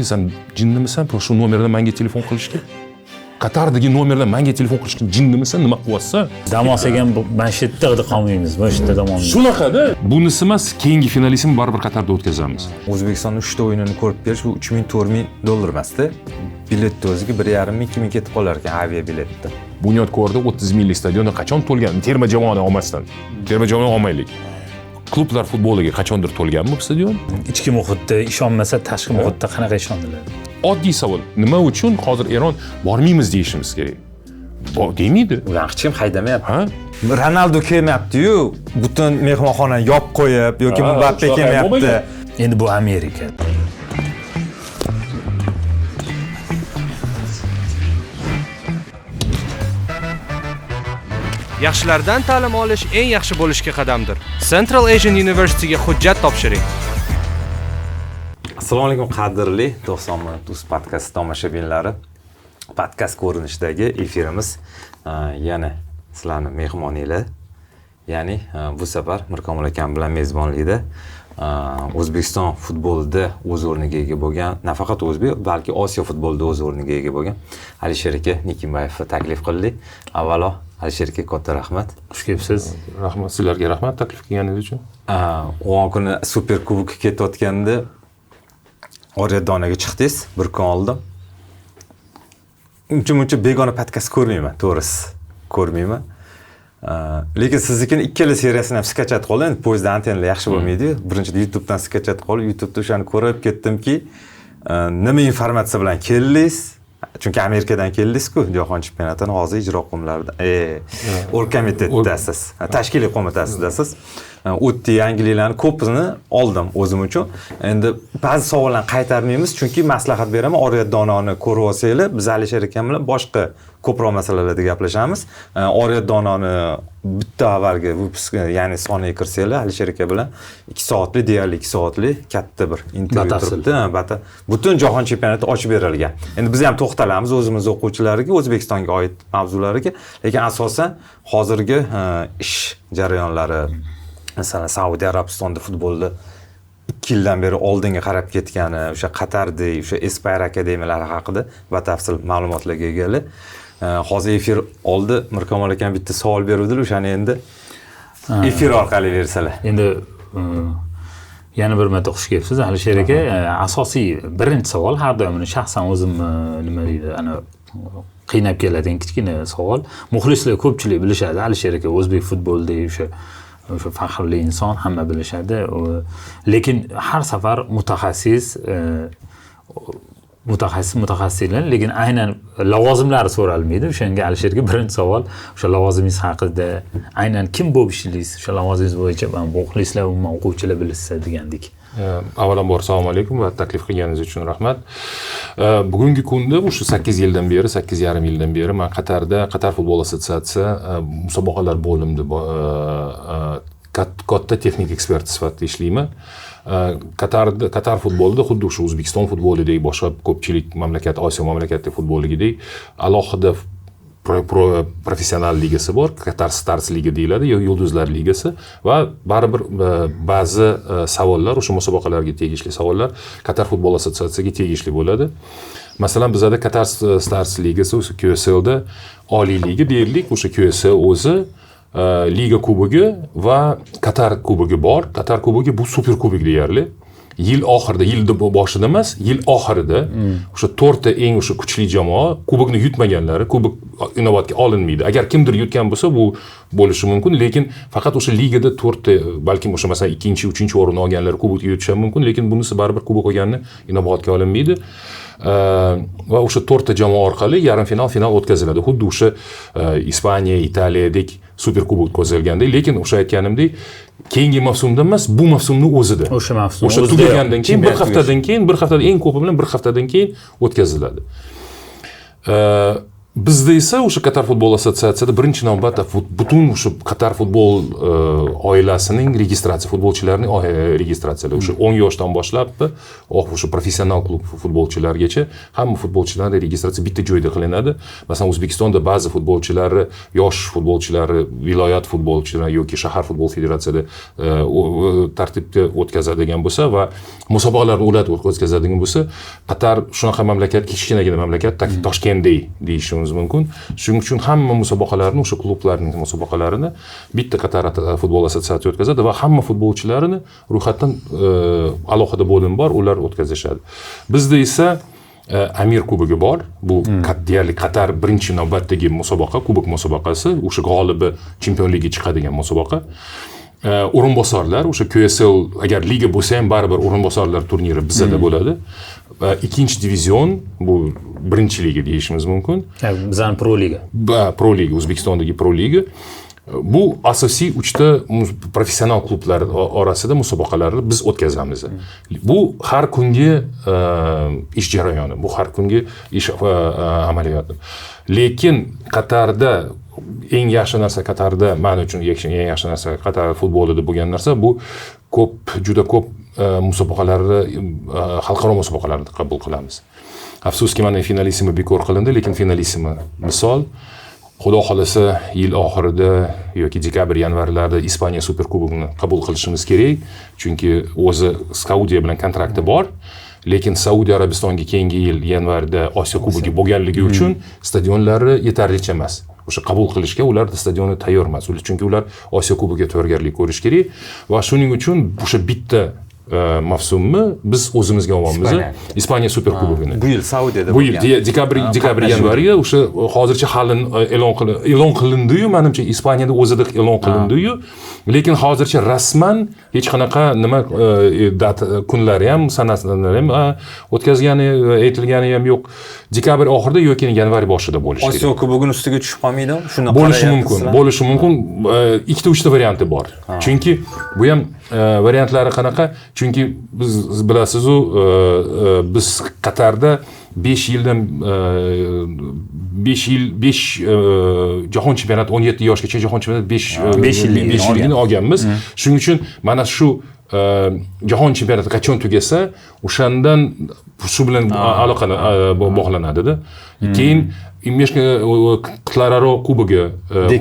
Sen jinnimisan? Shu nomerdan menga telefon qilishga? Qatardagi nomerdan menga telefon qilishga jinnimisan? Nima qilyapsan? Dam olsagan mana shu yerda qolmaymiz. Mana shu yerda dam olmaymiz. Shunaqada. Bunisi emas, keyingi finalistni baribir Qatarda o'tkazamiz. O'zbekistonning 3 ta o'yinini ko'rib berish bu 3000-4000 emasda. Biletni o'ziga 1,5-2 ketib qolar ekan avia biletda. Bunyodkorda 30 minglik stadionda qachon to'lgan? Terma jamoani olmasdan. Terma jamoani olmaylik. Klublar futboliga qachondir to'lganmi bu stadion? Ichki muhitda ishonmasa, tashqi muhitda qanaqa ishoniladi? Oddiy savol. Nima uchun hozir Eron bormaymiz deyishimiz kerak? Demaydi. Ular hech kim haydamayapti. Ha? Ronaldo kelmayapti-yu, butun mehmonxonani yopib qo'yib yoki Mbappe kelmayapti. Endi bu Amerika. Yaxshilardan ta'lim olish eng yaxshi bo'lishga qadamdir. Central Asian University'ga hujjat topshiring. Assalomu alaykum qadrli 90+ podkast tomoshabinlari. Podkast ko'rinishidagi efirimiz yana sizlarning mehmoninglar. Ya'ni bu safar Mirkomil akam bilan mezbonlikda O'zbekiston futbolida o'z o'rniga ega bo'lgan, nafaqat o'zbek, balki Osiyo futbolida o'z o'rniga ega bo'lgan Alisher aka Nikimbayevni taklif qildik. Avvalo Alisher aka katta rahmat. Xush kelibsiz. Rahmat, sizlarga rahmat taklif qilganingiz uchun. O'g'on kuni Super Kubok ketayotganda Oriyatdonaga chiqdingiz bir kun oldin. Uncha begona podkast ko'rmayman, to'g'risi. Ko'rmayman. Lekin siznikini ikkala seriyasini ham skachat qoldi. Endi poyezdda antennalar yaxshi bo'lmaydi. Birinchida YouTube'dan skachat qolib, YouTube'da o'shani ko'rib ketdimki, nima informatsiya bilan keldingiz? Chunki Amerikadan keldingiz-ku, Jahon chempionatini hozir ijro qo'mlarida. Orgkomitetdasiz, tashkiliy qo'mitasidasiz. O'tdi yangiliklarni ko'pini oldim o'zim uchun. Endi ba'zi savollarni qaytarmaymiz, chunki maslahat beraman, Oriyatdononi ko'rib olsanglar, biz Alisher akam bilan boshqa ko'proq masalalarda gaplashamiz. Oriyatdononi bitta avvalgi vyupusga, ya'ni soniga kirsanglar, Alisher aka bilan 2 soatlik, deyarli 2 soatlik katta bir intervyu turibdi. Butun jahon chempionati ochib berilgan. Endi biz ham to'xtalamiz o'zimiz o'quvchilariga, O'zbekistonga oid mavzularga, lekin asosan hozirgi ish jarayonlari, masalan, Saudiya Arabistonda futbolda 2 yildan beri oldinga qarab ketgani, o'sha Qatardagi, o'sha Aspire akademiyalari haqida batafsil ma'lumotlarga egalik. Hozir efir oldi Mirkomil akam bitta savol beruvdilar, o'shani endi efir orqali bersalar. Endi yana bir marta xush kelibsiz Alisher aka. Asosiy birinchi savol har doim shaxsan o'zim nima deydi, ana qiynab keladigan kichkina savol. Muxlislar ko'pchilik bilishadi Alisher aka o'zbek futbolidagi o'sha faxrli inson, hamma bilishadi. Lekin har safar mutaxassislar, lekin aynan lavozimlari so'ralmaydi. O'shanga Alisherga birinchi savol, o'sha lavozimingiz haqida, aynan kim bo'lib ishlaysiz, o'sha lavozimingiz bo'yicha muxlislar, umuman o'quvchilar bilsa degandik. Avvalambor assalomu alaykum va taklif qilganingiz uchun rahmat. Bugungi kunda o'sha 8 yildan beri, 8,5 yildan beri men Qatar futbol assotsiatsiyasi musobaqalar bo'limida katta texnik ekspert sifatida ishlayman. Qatar futbolida xuddi o'sha O'zbekiston futbolidagi boshqa ko'pchilik mamlakat, Osiyo mamlakatidagi futbolidagi alohida professional ligasi bor, Qatar Stars Liga deyiladi, Yulduzlar Ligasi va baribir ba'zi savollar, o'sha musobaqalarga tegishli savollar Qatar futbol assotsiatsiyasiga tegishli bo'ladi. Masalan, bizda Qatar Stars Ligasi, o'sha QSLda oliy liga deylik, o'sha QSL o'zi liga kubogi va Qatar kubogi bor. Qatar kubogi bu super kubok deyarli. Yil oxirida, yilda boshida emas, yil oxirida o'sha 4 ta eng o'sha kuchli jamoa kubokni yutmaganlari kubok inobatga olinmaydi. Agar kimdir yutgan bo'lsa, bu bo'lishi mumkin, lekin faqat o'sha ligada 4 ta, balki o'sha masalan 2-3 o'rinni olganlar kubokni yutishi mumkin, lekin bunisi baribir kubok olganini inobatga olinmaydi. Va o'sha 4 ta jamoa orqali yarim final, final o'tkaziladi. Xuddi o'sha Ispaniya, Italiyadek super kubok ko'zilgandek, lekin o'sha aytganimdek, keyingi mavsumda emas, bu mavsumning o'zida. O'sha tugagandan keyin, bir haftadan eng ko'pi bilan bir haftadan keyin o'tkaziladi. Bizda esa o'sha Qatar futbol assotsiatsiyasida birinchi navbatda butun o'sha Qatar futbol oilasining registratsiya, futbolchilarning registratsiyalari o'sha 10 yoshdan boshlab o'sha professional klub futbolchilarigacha hamma futbolchilarning registratsiya bitta joyda qilinadi. Masalan, O'zbekistonda ba'zi futbolchilari, yosh futbolchilari viloyat futbolchilari yoki shahar futbol federatsiyasida tartibda o'tkazadigan bo'lsa va musobaqalarni ular o'tkazadigan bo'lsa, Qatar shunaqa mamlakat, kichkinagina mamlakat, Toshkentdek deyishimiz mumkin. Shuning uchun hamma musobaqalarni, o'sha klublarning musobaqalarini bitta Qatar futbol assotsiatsiyasi o'tkazadi va hamma futbolchilarini ro'yxatdan alohida bo'lim bor, ular o'tkazishadi. Bizda esa Amir kubogi bor. Bu deyarli Qatar birinchi navbatdagi musobaqa, kubok musobaqasi, o'sha g'olibi Chempionlar Ligiga chiqadigan musobaqa. O'rinbosarlar, o'sha QSL agar liga bo'lsa ham baribir o'rinbosarlar turniri bizda bo'ladi. Ikkinchi divizion, bu birinchi liga deyishimiz mumkin. Bizning Pro Liga. Pro Liga, O'zbekistondagi Pro Liga. Bu asosiy 3 ta professional klublar orasida musobaqalarni biz o'tkazamiz. Bu har kungi ish jarayoni, bu har kungi ish amaliyoti. Lekin Qatarda eng yaxshi narsa Qatarda, men uchun eng yaxshi narsa Qatar futbolida bo'lgan narsa bu juda ko'p musobaqalarni, xalqaro musobaqalarni qabul qilamiz. Afsuski mana finalissima bekor qilindi, lekin finalissima misol Xudo xolasa yil oxirida yoki dekabr yanvarlarda Ispaniya Superkubogini qabul qilishimiz kerak, chunki o'zi Saudiya bilan kontrakti bor. Lekin Saudiya Arabistonga keyingi yil yanvarda Osiyo Kubogi bo'lganligi uchun stadionlari yetarlicha emas. O'sha qabul qilishga ular stadioni tayyor emas. Chunki ular Osiyo Kubogiga tayyorgarlik ko'rish kerak va shuning uchun o'sha bitta mavsumni biz o'zimizga olamiz. Ispaniya Superkubogini. Bu yil Saudiyada bu yil dekabr yanvarga o'sha hozircha hali e'lon qilindi-yu, menimcha Ispaniyada o'zida e'lon qilindi-yu, lekin hozircha rasman hech qanaqa nima kunlari ham, sanalari ham o'tkazgani, aytilgani ham yo'q. Dekabr oxirida yoki yanvar boshida bo'lishi kerak. Osiyo Kubogining ustiga tushib qolmaydimi? Shuni bo'lishi mumkin. Ikkita uchta varianti bor. Chunki bu ham variantlari qanaqa? Chunki biz bilasiz-ku, biz Qatarda 5 yildan 5 jahon chempionati 17 yoshgacha jahon chempionati 5 yilligini olganmiz. Shuning uchun mana shu jahon chempionati qachon tugasa, o'shandan shu bilan aloqa bog'lanadi-da. Keyin qit'alararo kubogi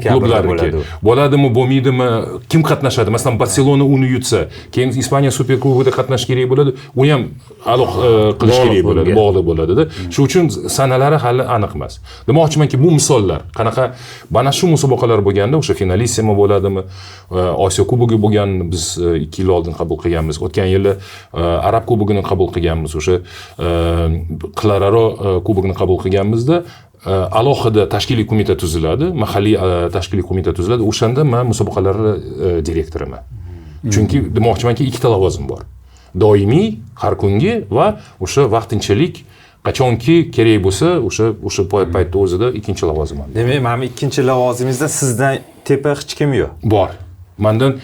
klublarniki bo'ladimi, bo'lmaydimi, kim qatnashadi? Masalan, Barselona uni yutsa, keyin Ispaniya Superkubogida qatnashish kerak bo'ladi, uni ham aloqa qilish kerak bo'ladi, bog'liq bo'ladi-da. Shuning uchun sanalari hali aniq emas. Demoqchimanki, bu misollar, qanaqa mana shu musobaqalar bo'lganda, o'sha finalissima bo'ladimi, Osiyo Kubogi bo'lgan, biz 2 yil oldin qabul qilganmiz. O'tgan yili Arab Kubogini qabul qilganmiz, o'sha qit'alararo kubogini qabul qilganmizda alohida tashkiliy qo'mita tuziladi, mahalliy tashkiliy qo'mita tuziladi. O'shanda men musobaqalar direktoriman. Chunki demoqchimanki, ikkita lavozim bor. Doimiy, har kungi va o'sha vaqtinchalik qachonki kerak bo'lsa, o'sha paytda o'zida ikkinchi lavozim. Demak, mana ikkinchi lavozimingizda sizdan tepa hech kim yo'q. Bor. Mendan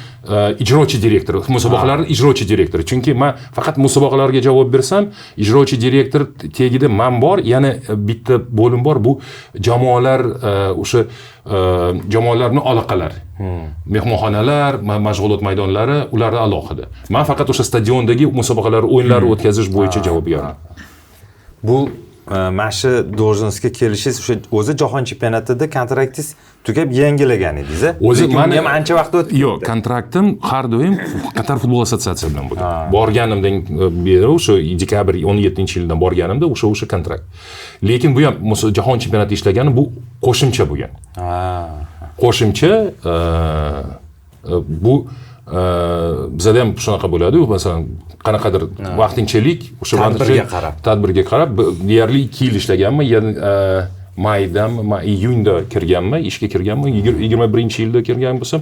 ijrochi direktor, musobaqalarning ijrochi direktori. Chunki men faqat musobaqalarga javob bersam, ijrochi direktor tegida men bor, yana bitta bo'lim bor, bu jamoalar, o'sha jamoalarning aloqalari. Mehmonxonalar, mashg'ulot maydonlari, ularga alohida. Men faqat o'sha stadiondagi musobaqalar, o'yinlarni o'tkazish bo'yicha javobgarman. Bu mana shu должностьga kelishingiz o'sha o'zi jahon chempionatida kontraktingiz tugab yangilagan edingiz-a? O'zi men ham ancha vaqt o'tdi. Yo'q, kontraktim har doim Qatar futbol assotsiatsiyasi bilan bo'lgan. Borganimdan beri o'sha dekabr 17-yildan borganimda o'sha kontrakt. Lekin bu ham jahon chempionatida ishlagani bu qo'shimcha bo'lgan. Qo'shimcha bu bizda ham shunaqa bo'ladi-ku, masalan, qanaqadir vaqtinchalik o'sha tadbirga qarab deyarli 2 yil ishlaganman, iyunda kirganman, ishga kirganman, 21-yilda kirgan bo'lsam,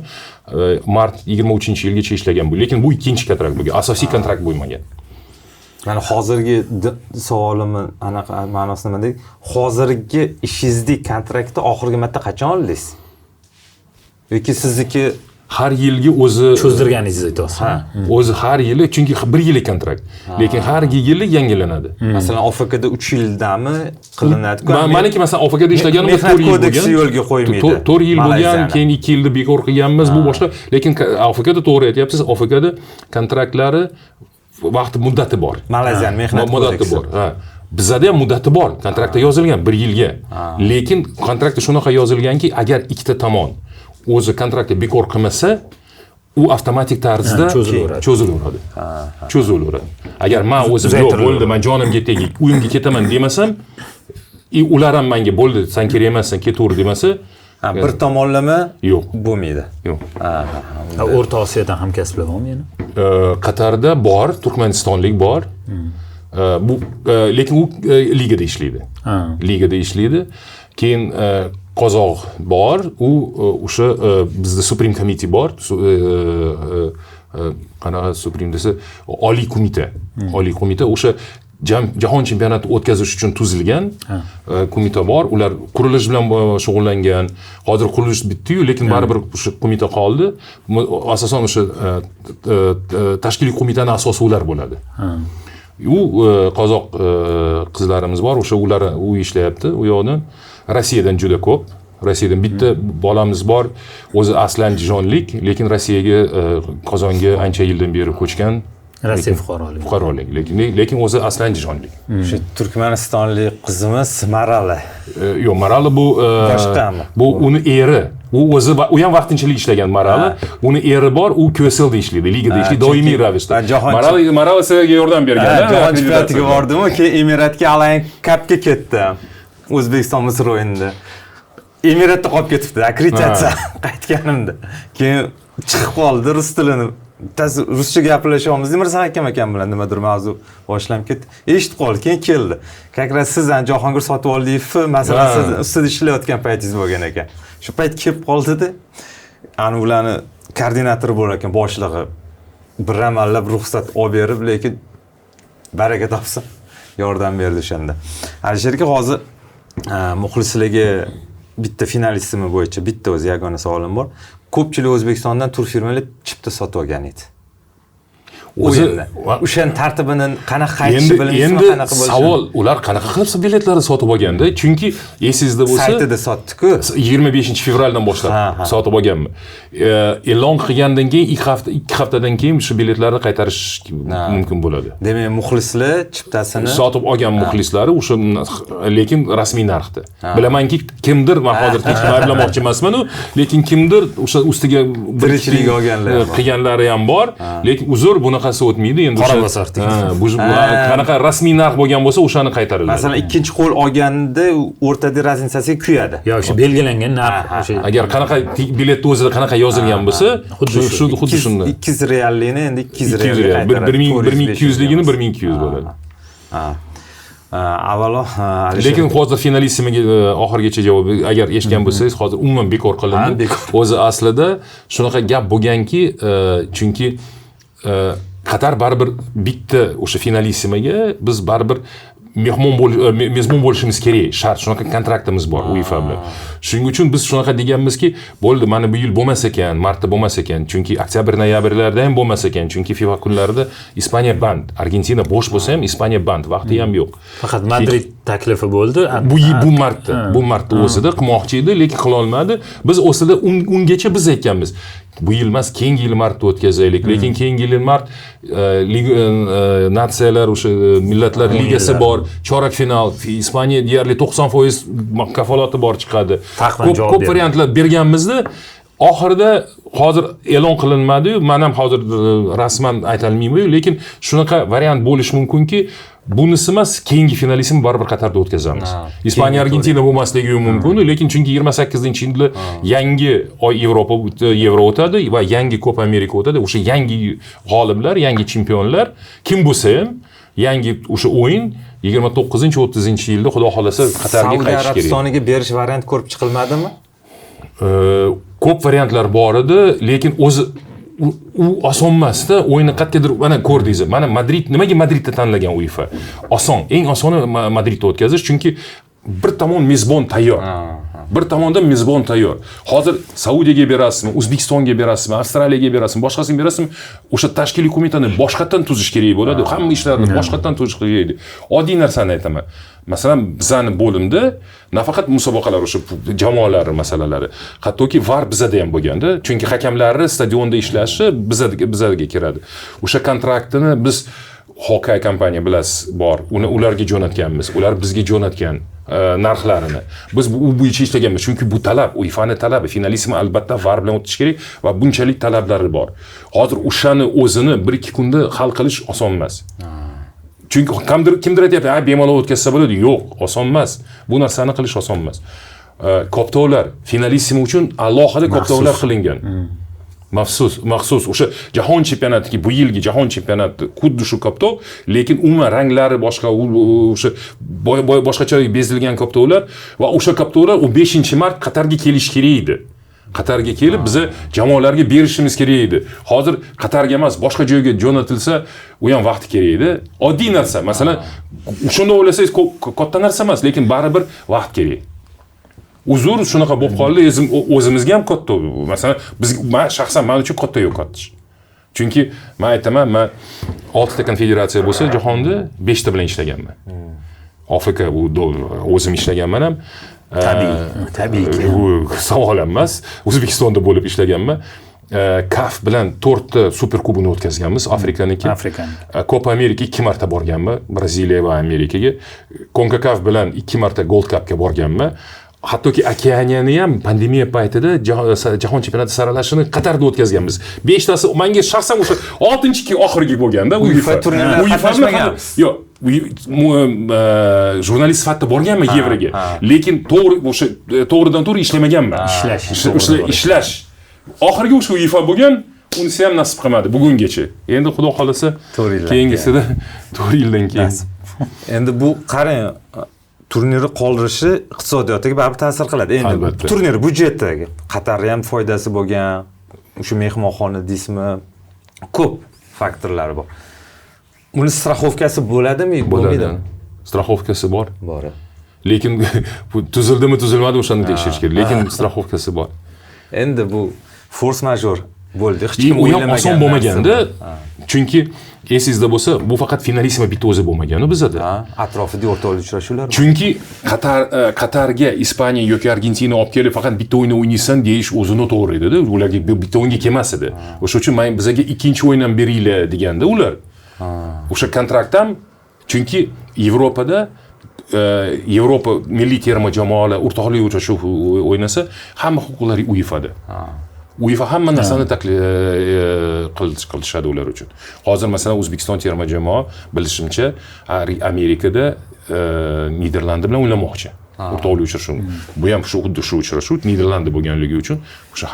mart 23-yilgacha ishlagan bu. Lekin bu ikkinchi kontrakt bo'lgan, asosiy kontrakt bo'lmagan. Mana hozirgi savolimni anaqa ma'nosi nima deydi? Hozirgi ishingizdagi kontraktni oxirgi marta qachon oldingiz? Yoki sizniki har yilgi o'zi cho'zdirganingizni aytyapsiz. o'zi har yili, chunki 1 yillik kontrakt. Lekin har yili yangilanadi. Masalan, OFKda 3 yildami qilinadi-ku. Meniki masalan OFKda ishlaganimda 4 yil kodeksi bo'lgan. yo'lga qo'ymaydi. 4 yil bo'lgan, keyin 2 yilda bekor qilganmiz, bu boshqa. Lekin OFKda to'g'ri aytyapsiz, OFKda kontraktlari vaqti muddati bor. Malayziyaning mehnat muddati bor. Ha. Bizda ham muddati bor. Kontraktda yozilgan 1 yilga. Lekin kontraktda shunaqa yozilganki, agar ikkita tomon o'zi kontraktni bekor qilmasa, u avtomatik tarzda cho'zilaveradi. Agar men o'zim yo'q bo'ldi, men jonimga tegib, uyimga ketaman demasam, ular ham menga bo'ldi, sen kerak emassan, ketaver demasa, bir tomonlama yo'q, bo'lmaydi. Yo'q. O'rta Osiyodan hamkasblar bormi yana? Qatarda bor, Turkmanistonlik bor. Bu lekin u ligada ishlaydi. Ligada ishlaydi. Keyin Qozoq bor, u o'sha bizda Supreme Committee bor. Qanaqa Supreme desa, Oliy qo'mita. Oliy qo'mita o'sha jahon chempionati o'tkazish uchun tuzilgan qo'mita bor. Ular qurilish bilan shug'ullangan. Hozir qurilish bitdi-yu, lekin baribir o'sha qo'mita qoldi. Asosan o'sha tashkiliy qo'mitaning asosi ular bo'ladi. U qozoq qizlarimiz bor, o'sha ular u ishlayapti u yoqdan. Rossiyadan juda ko'p. Rossiyadan bitta bolamiz bor, o'zi aslan dijonlik, lekin Rossiyaga Qozonga ancha yildan beri ko'chgan. Rossiya fuqarolik, lekin o'zi aslan dijonlik. O'sha Turkmanistonlik qizimiz Marala. Yo'q, Marala bu boshqami? Bu uni eri. U ham vaqtinchalik ishlagan Marala. Uni eri bor, u KSLda ishlaydi, ligada ishlaydi doimiy ravishda. Marala sizga yordam bergan. Jahon chempionatiga bordim-ku, keyin Emiratga Alan Cupga ketdi. O'zbekiston Misr o'yinida. Emiratda qolib ketibdi, akkreditatsiya qaytganimda. Keyin chiqib qoldi rus tilini. Ruscha gaplashyapmiz. Mirzaxon akam bilan nimadir mavzu boshlanib ketdi. Eshitib qoldi, keyin keldi. Как раз siz Jahongir Sotiboliyev masalan siz ustida ishlayotgan paytingiz bo'lgan ekan. Shu payt kelib qoldi-da, ani ularni koordinatori bo'lar ekan, boshlig'i. Bir amallab ruxsat olib berib, lekin baraka topsin, yordam berdi o'shanda. Alisher aka, hozir muxlislarga bitta finalistimi bo'yicha bitta o'zi yagona savolim bor. Ko'pchilik O'zbekistondan tur firmalar chipta sotib olgan edi. O'shaning tartibini qanaqa qaytishi bilimsizmi, qanaqa bo'lishi? Savol, ular qanaqa qilib biletlarni sotib olganda? Chunki esingizda bo'lsa, saytida sotdi-ku. 25-fevraldan boshlab sotib olganmi. E'lon qilgandan keyin 2 haftadan keyin shu biletlarni qaytarish mumkin bo'ladi. Demak, muxlislar chiptasini sotib olgan muxlislari o'sha, lekin rasmiy narxda. Bilamanki, kimdir, men hozir hech kimni ayblamoqchi emasman, lekin kimdir o'sha ustiga birchilik qilganlari ham bor, lekin uzr bunaqasi o'tmaydi endi. Qora bosardik. Bu qanaqa rasmiy narx bo'lgan bo'lsa, o'shani qaytariladi. Masalan, ikkinchi qo'l olganda o'rtada razницasi kuyadi. Yo, o'sha belgilangan narx, o'sha agar qanaqa biletni o'zida qanaqa yozilgan bo'lsa, xuddi shunda. 200 reallikni endi 200 realga qaytaradi. 1200 ligini 1200 bo'ladi. Avvalo, lekin hozir finalistimaga oxirgacha javob, agar eshitgan bo'lsangiz, hozir umuman bekor qilindi. O'zi aslida shunaqa gap bo'lganki, chunki Qatar baribir bitta o'sha finalistimaga biz baribir mezbon bo'lishimiz kerak. Shart, shunaqa kontraktimiz bor UEFA bilan. Shuning uchun biz shunaqa deganmizki, bo'ldi, mana bu yil bo'lmas ekan, martda bo'lmas ekan, chunki oktyabr, noyabrlarda ham bo'lmas ekan, chunki FIFA kunlarida Ispaniya band, Argentina bo'sh bo'lsa ham Ispaniya band, vaqti ham yo'q. Faqat Madrid taklifi bo'ldi. Bu martda o'zida qilmoqchi edi, lekin qila olmadi. Biz o'sida ungacha biz aytganmiz. Bu yil emas, keyingi yil martda o'tkazaylik, lekin keyingi yil mart natsiyalar o'sha millatlar ligasi bor, chorak final, Ispaniya deyarli 90% kafolati bor chiqadi. Ko'p variantlar berganmizda, oxirida hozir e'lon qilinmadi-yu, men ham hozir rasman aytolmayman-yu, lekin shunaqa variant bo'lishi mumkinki, bunisi emas, keyingi finalistni baribir Qatarda o'tkazamiz. Ispaniya, Argentina bo'lmasligi mumkin, lekin chunki 28-yilda yangi Yevro o'tadi va yangi Copa Amerika o'tadi. O'sha yangi g'oliblar, yangi chempionlar kim bo'lsa ham, yangi o'sha o'yin 29-30-yilda xudo xolasa Qatarga qaytish kerak. Saudiya Arabistoniga berish variant ko'rib chiqilmadimi? Ko'p variantlar bor edi, lekin o'zi u oson emas-da, o'yinni qattiqdir, mana ko'rdingiz. Mana Madrid, nimaga Madridni tanlagan UEFA? Oson, eng osoni Madridda o'tkazish, chunki bir tomon mezbon tayyor. Bir tomonda mezbon tayyor. Hozir Saudiyaga berasizmi, O'zbekistonga berasizmi, Avstraliyaga berasizmi, boshqasiga berasizmi, o'sha tashkiliy qo'mitani boshqatdan tuzish kerak bo'ladi. Hamma ishlarni boshqatdan tuzish kerak. Oddiy narsani aytaman. Masalan, bizning bo'limda nafaqat musobaqalar o'sha jamoalar masalalari, hattoki VAR bizada ham bo'lganda, chunki hakamlarni stadionda ishlashi bizga kiradi. O'sha kontraktini biz Hokay kompaniya bilasiz bor. Uni ularga jo'natganmiz. Ular bizga jo'natgan narxlarini. Biz bu bo'yicha ishlaganmiz. Chunki bu talab, UEFAning talabi. Finalism albatta VAR bilan o'tish kerak va bunchalik talablari bor. Hozir o'shani o'zini 1-2 kunda hal qilish oson emas. Chunki kimdir aytayapti, bemalol o'tkazsa bo'ladi. Yo'q, oson emas. Bu narsani qilish oson emas. Koptovlar finalism uchun alohida koptovlar qilingan. Maxsus o'sha jahon chempionatiga, bu yilgi jahon chempionati xuddi shu koptov, lekin umuman ranglari boshqa, o'sha boshqacha bezilgan koptovlar va o'sha koptovlar 5-mart Qatarga kelish kerak edi. Qatarga kelib biza jamoalarga berishimiz kerak edi. Hozir Qatarga emas, boshqa joyga jo'natilsa, u ham vaqt kerak edi. Oddiy narsa. Masalan, shunda o'ylasangiz katta narsa emas, lekin baribir vaqt kerak. Uzr shunaqa bo'lib qoldi, o'zimizga ham katta. Masalan, men shaxsan men uchun katta yo'qotish. Chunki men aytaman, men 6 ta konfederatsiya bo'lsa jahonda 5 ta bilan ishlaganman. Afrika o'zim ishlaganman ham. Tabiiyki. Bu savol emas. O'zbekistonda bo'lib ishlaganman. CAF bilan 4 ta super kubokni o'tkazganmiz, Afrikaniki. Copa Amerika 2 marta borganman, Braziliya va Amerikaga. CONCACAF bilan 2 marta Gold Cupga borganman. Hattoki Okeaniyani ham pandemiya paytida jahon chempionati saralashini Qatarda o'tkazganmiz. 5 tasi menga shaxsan o'sha 6-chi oxirgi bo'lganda UEFA turnirida qatnashmaganmiz. Yo'q, jurnalist sifatida borganman Yevroga. Lekin to'g'ridan to'g'ri ishlamaganman. Ishlash. Oxirgi o'sha UEFA bo'lgan, unisi ham nasib qilmadi bugungacha. Endi xudo xolasa keyingisida 4 yildan keyin. Endi bu qarang, turnirni qoldirishi iqtisodiyotiga baribir ta'sir qiladi. Endi turnir budjetiga Qatarga ham foydasi bo'lgan, o'sha mehmonxona deysizmi, ko'p faktorlar bor. Uni strafovkasi bo'ladimi, bo'lmaydimi? Strafovkasi bor. Bor. Lekin tuzildimi, tuzilmadi o'shani tekshirish kerak. Lekin strafovkasi bor. Endi bu force major bo'ldi. Hech kim o'ylamagan. Oson bo'lmaganda, chunki esingizda bo'lsa, bu faqat finalisma bitta o'zi bo'lmagan bizada. Atrofida o'rtoqlik uchrashuvlar. Chunki Qatarga Ispaniya yoki Argentina olib kelib faqat bitta o'yin o'ynaysan deyish o'zini to'g'ri edi-da. Ularga bitta o'yinga kelmas edi. O'sha uchun men bizga ikkinchi o'yindan beringlar deganda ular. O'sha kontrakt ham chunki Yevropada Yevropa milliy terma jamoalar o'rtoqlik uchrashuv o'ynasa, hamma huquqlari UEFAda. UEFA hamma narsani qilishadi ular uchun. Hozir masalan O'zbekiston terma jamoa bilishimcha Amerikada Niderlandiya bilan o'ynamoqchi. O'rtoqlik uchrashuv. Bu ham xuddi shu uchrashuv Niderlandiya bo'lganligi uchun o'sha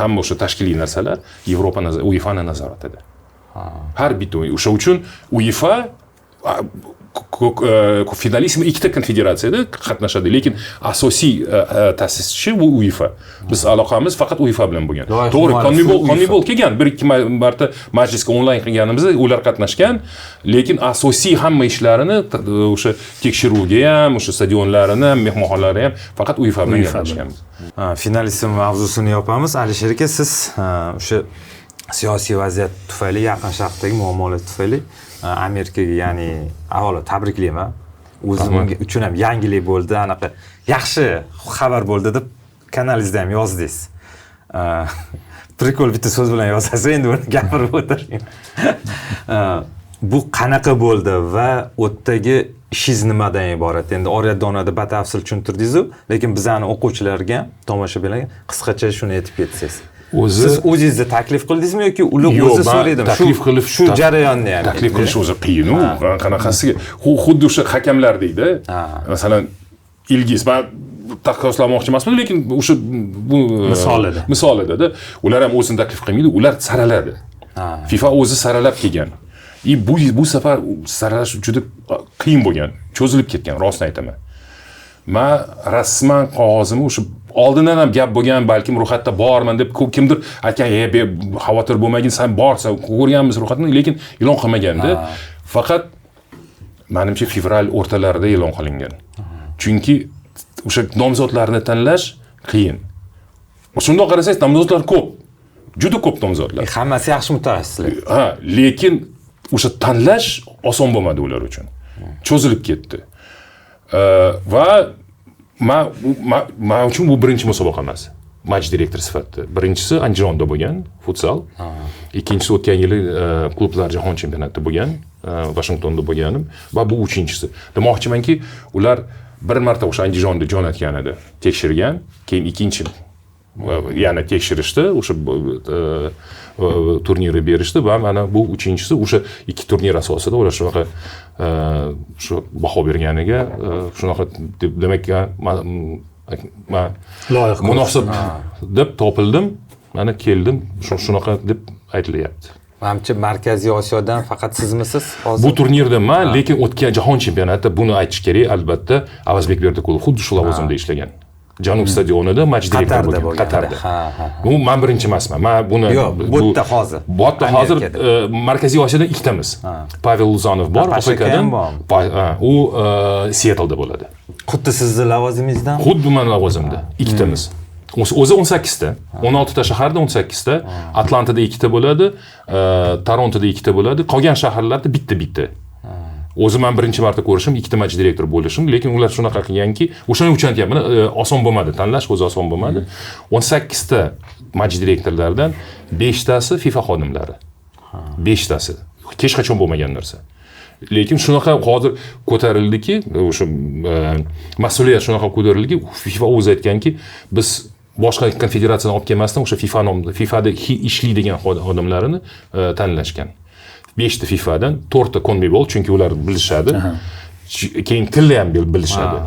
hamma o'sha tashkiliy narsalar Yevropa UEFA nazoratida. Har bitta o'sha uchun UEFA finalism ikkita konfederatsiyada qatnashadi, lekin asosiy ta'sischi bu UEFA. Biz aloqamiz faqat UEFA bilan bo'lgan. To'g'ri, CONMEBOL kelgan, 1-2 marta majlisga onlayn qilganimizda ular qatnashgan, lekin asosiy hamma ishlarini o'sha tekshiruvga ham, o'sha stadionlarini ham, mehmonxonalarni ham faqat UEFA bilan qatnashganmiz. Finalism mavzusini yopamiz. Alisher aka, siz o'sha siyosiy vaziyat tufayli, yaqin sharqdagi muammolar tufayli Amerikaga, ya'ni avvalo tabriklayman. O'zim uchun ham yangilik bo'ldi, anaqa yaxshi xabar bo'ldi deb kanalingizda ham yozdingiz. Prikol bitta so'z bilan yozasiz, endi uni gapirib o'tiring. Bu qanaqa bo'ldi va o'tdagi ishingiz nimadan iborat? Endi Oryadonada batafsil tushuntirdingiz-ku, lekin bizani o'quvchilarga, tomoshabinlarga qisqacha shuni aytib ketsangiz. Siz o'zingizni taklif qildingizmi yoki ular o'zi so'raydimi? Taklif qilib shu jarayonni, ya'ni taklif qilish o'zi qiyin-ku. Qanaqasiga? Xuddi o'sha hakamlar deydi. Masalan, Ilgiz, men taqqoslamoqchi emasman, lekin o'sha bu misolida ular ham o'zini taklif qilmaydi, ular saraladi. FIFA o'zi saralab kelgan. Bu safar saralash juda qiyin bo'lgan, cho'zilib ketgan, rostini aytaman. Men rasman qog'ozimni o'sha oldindan ham gap bo'lgan, balkim ro'yxatda borman deb kimdir aytgan, xavotir bo'lmagin, sen borsa ko'rganmiz ro'yxatni, lekin e'lon qilmaganda. Faqat menimcha fevral o'rtalarida e'lon qilingan. Chunki o'sha nomzodlarni tanlash qiyin. Shundoq qarasangiz, nomzodlar ko'p. Juda ko'p nomzodlar. Hammasi yaxshi mutaxassislar. Ha, lekin o'sha tanlash oson bo'lmadi ular uchun. Cho'zilib ketdi. Va men uchun bu birinchi musobaqa emas. Match direktor sifatida. Birinchisi Andijonda bo'lgan, futsal. Ikkinchisi o'tgan yili klublar jahon chempionatida bo'lgan, Washingtonda bo'lganim va bu uchinchisi. Demoqchimanki, ular bir marta o'sha Andijonda jo'natgan edi, tekshirgan, keyin ikkinchi yana tekshirishdi, o'sha turnirni berishdi va mana bu uchinchisi o'sha ikki turnir asosida ular shunaqa shu baho berganiga shunaqa demak loyiq munosib deb topildim, mana keldim, shunaqa deb aytilyapti. Menimcha Markaziy Osiyodan faqat sizmisiz hozir? Bu turnirda lekin o'tgan jahon chempionatida buni aytish kerak, albatta, Avazbek Berdiqulov xuddi shu lavozimda ishlagan. Janub stadionida match direktor bo'lgan, Qatarda. Bu men birinchi emasman. Men buni bu yerda hozir. Bu yerda hozir Markaziy Osiyodan ikkitamiz. Pavel Luzanov bor, Afrikadan. U Seattleda bo'ladi. Xuddi sizning lavozimingizdan? Xuddi men lavozimda. Ikkitamiz. O'zi 18 ta, 16 ta shaharda 18 ta, Atlantada 2 ta bo'ladi, Torontoda 2 ta bo'ladi, qolgan shaharlarda bitta. O'zi men birinchi marta ko'rishim, ikkita match direktor bo'lishim, lekin ular shunaqa qilganki, o'shaning uchun aytyapman, oson bo'lmadi, tanlash o'zi oson bo'lmadi. 18 ta match direktorlardan 5 tasi FIFA xodimlari. 5 tasi. Hech qachon bo'lmagan narsa. Lekin shunaqa hozir ko'tarildiki, o'sha mas'uliyat shunaqa ko'tarildiki, FIFA o'zi aytganki, biz boshqa konfederatsiyadan olib kelmasdan o'sha FIFAda ishlaydigan xodimlarini tanlashgan. 5 ta FIFAdan, 4 ta CONMEBOL, chunki ular bilishadi. Keyin tilni ham bilishadi.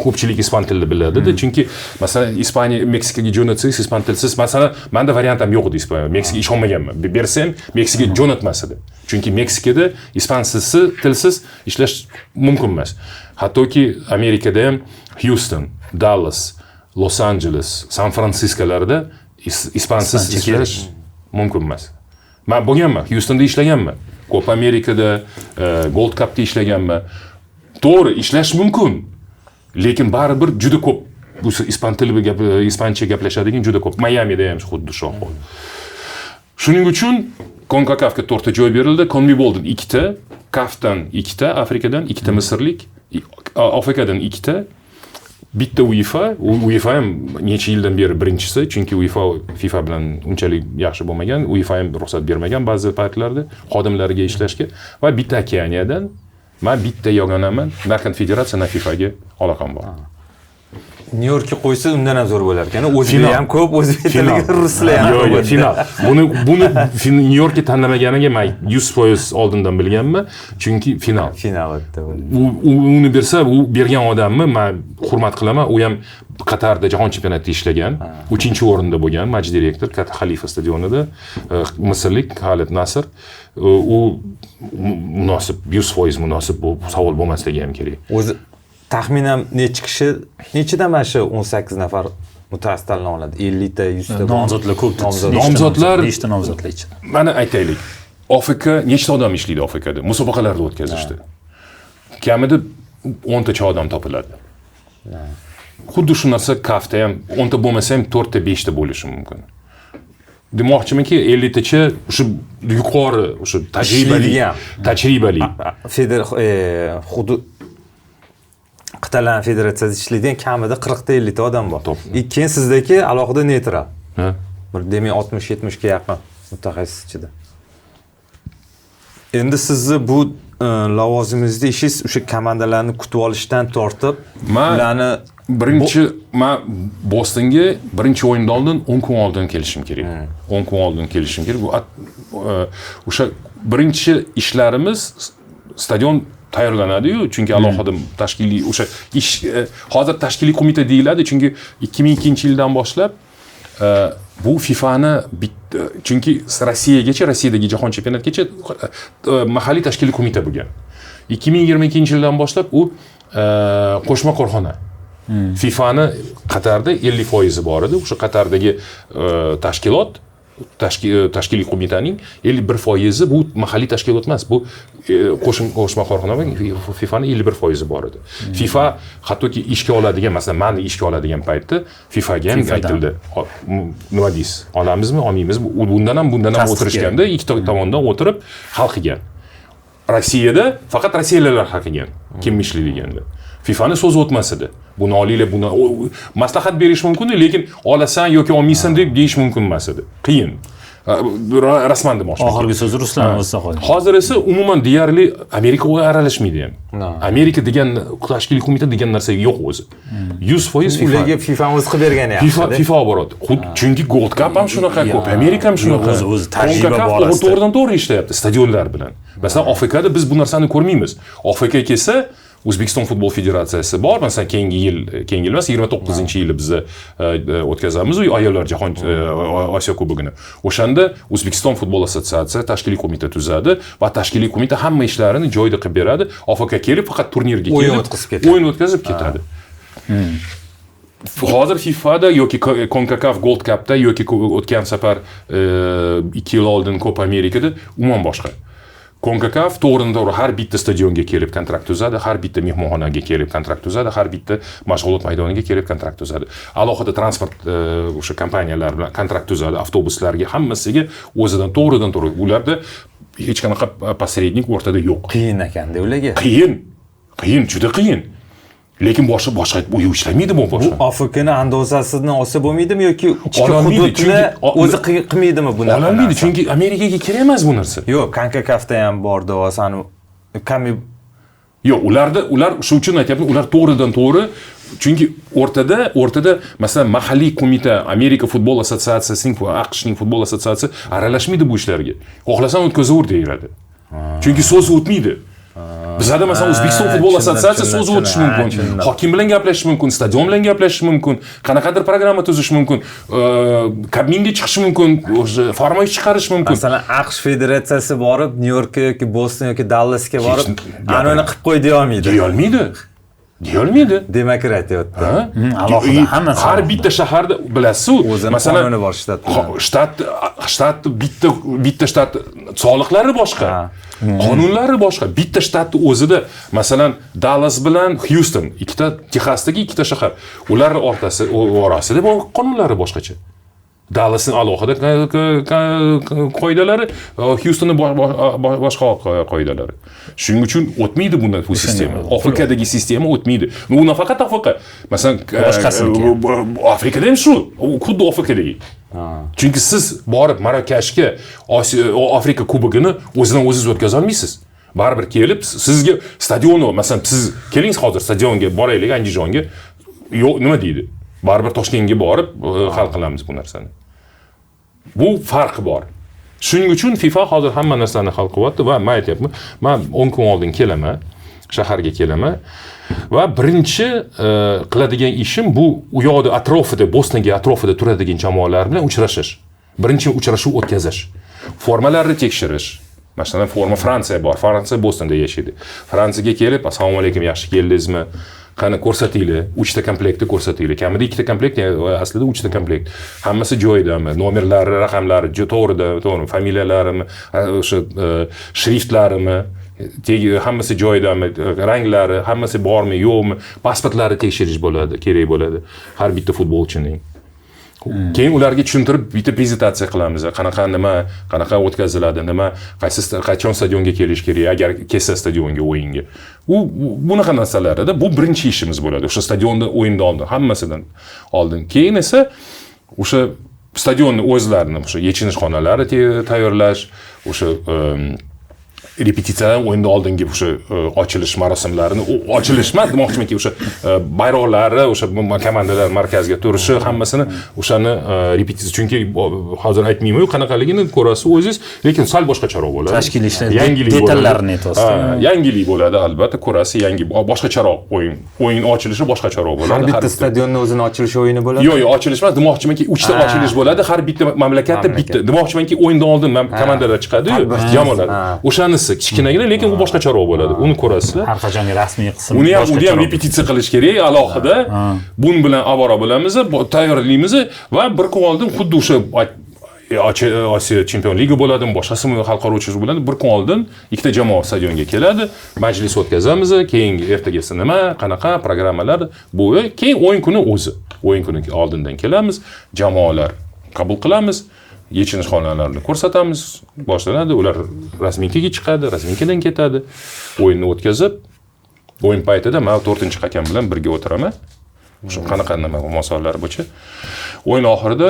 Ko'pchilik ispan tilini biladi, chunki masalan Ispaniya Meksikaga jo'natsangiz ispan tilsiz, masalan, menda variant ham yo'q edi Ispaniya. Meksikaga ishonmaganman. Bersam Meksikaga jo'natmas edi. Chunki Meksikada ispansiz tilsiz ishlash mumkin emas. Hattoki Amerikada ham Houston, Dallas, Los Angeles, San Fransiskolarda ispansiz ishlash mumkin emas. Men bo'lganman, Houstonda ishlaganman. Ko'p Amerikada Gold Cupda ishlaganman. To'g'ri, ishlash mumkin. Lekin baribir juda ko'p bu ispancha gaplashadigan juda ko'p. Miami'da ham xuddi shu ahvol. Shuning uchun CONCACAFga 4 ta joy berildi, CONMEBOLdan 2 ta, CAFdan 2 ta, Afrikadan 2 ta misrlik, Afrikadan 2 ta, bitta UEFA ham necha yildan beri birinchisi, chunki UEFA FIFA bilan unchalik yaxshi bo'lmagan, UEFA ham ruxsat bermagan ba'zi paytlarda xodimlariga ishlashga va bitta Okeaniyadan men bitta yogonaman, na konfederatsiya, na FIFAga aloqam bor. Nyu-Yorkka qo'ysa undan ham zo'r bo'lar ekan. O'zbek ham ko'p, o'zbek ruslar ham. Yo'q, final. Buni Nyu-Yorkka tanlamaganiga men 100% oldindan bilganman, chunki final. Final o'tdi. Uni bersa, u bergan odamni men hurmat qilaman. U ham Qatarda jahon chempionatida ishlagan, 3-o'rinda bo'lgan match direktor Xalifa stadionida, misrlik Khalid Nasr. U munosib, 100% munosib bu savol bo'lmasligi ham kerak. O'zi taxminan nechidan mana shu 18 nafar mutaxassis tanlab oladi? 50 ta, 100 ta nomzodlar ko'p. Nomzodlar 5 ta nomzodlar ichida. Mana aytaylik. Afrika nechta odam ishlaydi Afrikada? Musobaqalarda o'tkazishdi. Kamida 10 tacha odam topiladi. Xuddi shu narsa CAFda ham 10 ta bo'lmasa ham 4 ta, 5 ta bo'lishi mumkin. Demoqchimanki 50 tacha o'sha yuqori, o'sha tajribali. Hudud qit'alar federatsiyasida ishlaydigan kamida 40 ta 50 ta odam bor. Keyin sizdagi alohida neytral. Bir demak 60-70 ga yaqin mutaxassis ichida. Endi sizni bu lavozimingizda ishingiz o'sha komandalarni kutib olishdan tortib, ularni men Bostonga birinchi o'yindan oldin 10 kun oldin kelishim kerak. 10 kun oldin kelishim kerak. Bu o'sha birinchi ishlarimiz stadion tayyorlanadi-yu, chunki alohida tashkiliy o'sha ish hozir tashkiliy qo'mita deyiladi, chunki 2002-yildan boshlab bu FIFAni chunki Rossiyadagi jahon chempionatigacha mahalliy tashkiliy qo'mita bo'lgan. 2022-yildan boshlab u qo'shma korxona. FIFAni Qatarda 50% bor edi. O'sha Qatardagi tashkilot tashkiliy qo'mitaning 51% bu mahalliy tashkilot emas, bu qo'shma korxona va FIFAning 51% bor edi. FIFA hattoki ishga oladigan, masalan, meni ishga oladigan paytda FIFAga ham aytildi. Nima deysiz? Olamizmi, olmaymizmi? Bundan ham o'tirishganda ikki tomondan o'tirib hal qilgan. Rossiyada faqat rossiyaliklar hal qilgan. Kim ishlaydiganda. FIFAning so'zi o'tmas edi. Buni olinglar, buni maslahat berish mumkin, lekin olasan yoki olmaysan deb deyish mumkin emas edi. Qiyin. Rasman demoqchiman. Oxirgi so'z Ruslan o'zida qoldi. Hozir esa umuman deyarli Amerika aralashmaydi ham. Amerika degan tashkiliy qo'mita degan narsa yo'q o'zi. 100% FIFA. Ularga FIFA o'zi qilib bergan yaxshi. FIFA boradi. Chunki Gold Cup ham shunaqa ko'p, Amerika ham shunaqa. O'zi tajriba borasida. To'g'ridan-to'g'ri ishlayapti stadionlar bilan. Masalan, Afrikada biz bu narsani ko'rmaymiz. Afrika kelsa O'zbekiston futbol federatsiyasi bor. Masalan, keyingi yil emas, 29-yili biz o'tkazamiz ayollar jahon Osiyo kubogini. O'shanda O'zbekiston futbol assotsiatsiyasi tashkiliy qo'mita tuzadi va tashkiliy qo'mita hamma ishlarini joyida qilib beradi. Afrika kelib faqat turnirga kelib o'yin o'tkazib ketadi. Hozir FIFAda yoki CONCACAF Gold Cupda yoki o'tgan safar 2 yil oldin Copa Amerikada umuman boshqa. CONCACAF to'g'ridan-to'g'ri har bitta stadionga kelib kontrakt tuzadi, har bitta mehmonxonaga kelib kontrakt tuzadi, har bitta mashg'ulot maydoniga kelib kontrakt tuzadi. Alohida transport o'sha kompaniyalar bilan kontrakt tuzadi, avtobuslarga, hammasiga o'zidan to'g'ridan-to'g'ri. Ularda hech qanaqa posrednik o'rtada yo'q. Qiyin ekanda ularga. Qiyin, juda qiyin. Lekin boshqa u ishlamaydi bu boshqa. Bu Afrikani andozasini olsa bo'lmaydimi yoki ichki hududni o'zi qilmaydimi buni? Olmaydi, chunki Amerikaga kerak emas bu narsa. Yo'q, CONCACAFda ham bor da'vosani Yo'q, ular shu uchun aytyapman, ular to'g'ridan-to'g'ri, chunki o'rtada masalan mahalliy qo'mita, Amerika futbol assotsiatsiyasining va AQShning futbol assotsiatsiyasi aralashmaydi bu ishlarga. Xohlasan o'tkazaver deyiladi. Chunki so'z o'tmaydi. Bizda masalan O'zbekiston futbol assotsiatsiyasi so'z o'tishi mumkin, hokim bilan gaplashish mumkin, stadion bilan gaplashish mumkin, qanaqadir programma tuzish mumkin, kabinga chiqish mumkin, farmoyish chiqarish mumkin. Masalan, AQSh federatsiyasi borib, Nyu-Yorkka yoki Boston yoki Dallasga borib, anoni qilib qo'y deya olmaydi. Demokratiya o'tdi. Alohida hammasi. Har bitta shaharda bilasiz, masalan, qonuni bor shtat bitta shtat soliqlari boshqa. Qonunlari boshqa. Bitta shtatning o'zida, masalan, Dallas bilan Houston, Texasdagi ikkita shahar. Ular orasida qonunlari boshqacha. Dallasning alohida qoidalari, Houstonning boshqa qoidalari. Shuning uchun o'tmaydi bu sistema. Afrikadagi sistema o'tmaydi. U nafaqat Afrika. Masalan, Afrikada ham shu, xuddi Afrikadagi. Chunki siz borib Marokashga Afrika kubogini o'zidan o'zingiz o'tkaza olmaysiz. Baribir kelib sizga stadionni, masalan, siz keling hozir stadionga boraylik, Andijonga. Yo'q, nima deydi? Baribir Toshkentga borib hal qilamiz bu narsani. Bu farqi bor. Shuning uchun FIFA hozir hamma narsani hal qilyapti va men aytyapman, men 10 kun oldin kelaman, shaharga kelaman va birinchi qiladigan ishim bu u yoqda atrofida, Bostonga atrofida turadigan jamoalar bilan uchrashish. Birinchi uchrashuv o'tkazish. Formalarni tekshirish. Masalan, forma Fransiya bor. Fransiya Bostonda yashaydi. Fransiyaga kelib, assalomu alaykum, yaxshi keldingizmi? Qani ko'rsatinglar, 3 ta komplektni ko'rsatinglar. Kamida 2 ta komplekt, aslida 3 ta komplekt. Hammasi joyidami? Nomerlari, raqamlari to'g'ri, familiyalarimi, o'sha shriftlarimi, hammasi joyidami, ranglari, hammasi bormi, yo'qmi? Pasportlari tekshirish bo'ladi, kerak bo'ladi har bitta futbolchining. Keyin ularga tushuntirib bitta prezentatsiya qilamiz. Qanaqa o'tkaziladi, qachon stadionga kelish kerak agar kelsa stadionga o'yinga. Bunaqa narsalarda bu birinchi ishimiz bo'ladi. O'sha stadionda o'yinda oldin, hammasidan oldin. Keyin esa o'sha stadionni o'zlarini, o'sha yechinish xonalari tayyorlash, o'sha repetitsiyadan o'yindan oldingi o'sha ochilish marosimlarini, ochilishmas demoqchimanki, o'sha bayroqlari, o'sha komandalar markazga turishi, hammasini o'shani repetitsiya, chunki hozir aytmayman-ku qanaqaligini ko'rasiz o'zingiz, lekin sal boshqacharoq bo'ladi. Tashkil ishlar detallarini aytasiz. Yangilik bo'ladi, albatta ko'rasiz, yangi boshqacharoq o'yin ochilishi boshqacharoq bo'ladi. Har bitta stadionni o'zini ochilish o'yini bo'ladi. Yo'q, ochilish emas, demoqchimanki 3 ta ochilish bo'ladi, har bitta mamlakatda bitta. Demoqchimanki o'yindan oldin komandalar chiqadi-yu, jamoalar. O'shani kichkinagina, lekin u boshqacharoq bo'ladi. Uni ko'rasizlar. Har qachongi rasmiy qism. Uni ham repetitsiya qilish kerak, alohida. Bun bilan avvalo bo'lamiz, tayyorlaymiz va bir kun oldin xuddi o'sha Osiyo Chempion Ligi bo'ladimi, boshqasi xalqaro uchrashuv bo'ladi. Bir kun oldin ikkita jamoa stadionga keladi, majlis o'tkazamiz, keyin ertagisi nima, qanaqa programmalar bu, keyin o'yin kuni o'zi. O'yin kuni oldindan kelamiz, jamoalar qabul qilamiz, yechinish xonalarini ko'rsatamiz, boshlanadi, ular rasminkaga chiqadi, rasminkadan ketadi, o'yinni o'tkazib, o'yin paytida men 4-hakam bilan birga o'tiraman. Shu qanaqa nima masallar bo'yicha. O'yin oxirida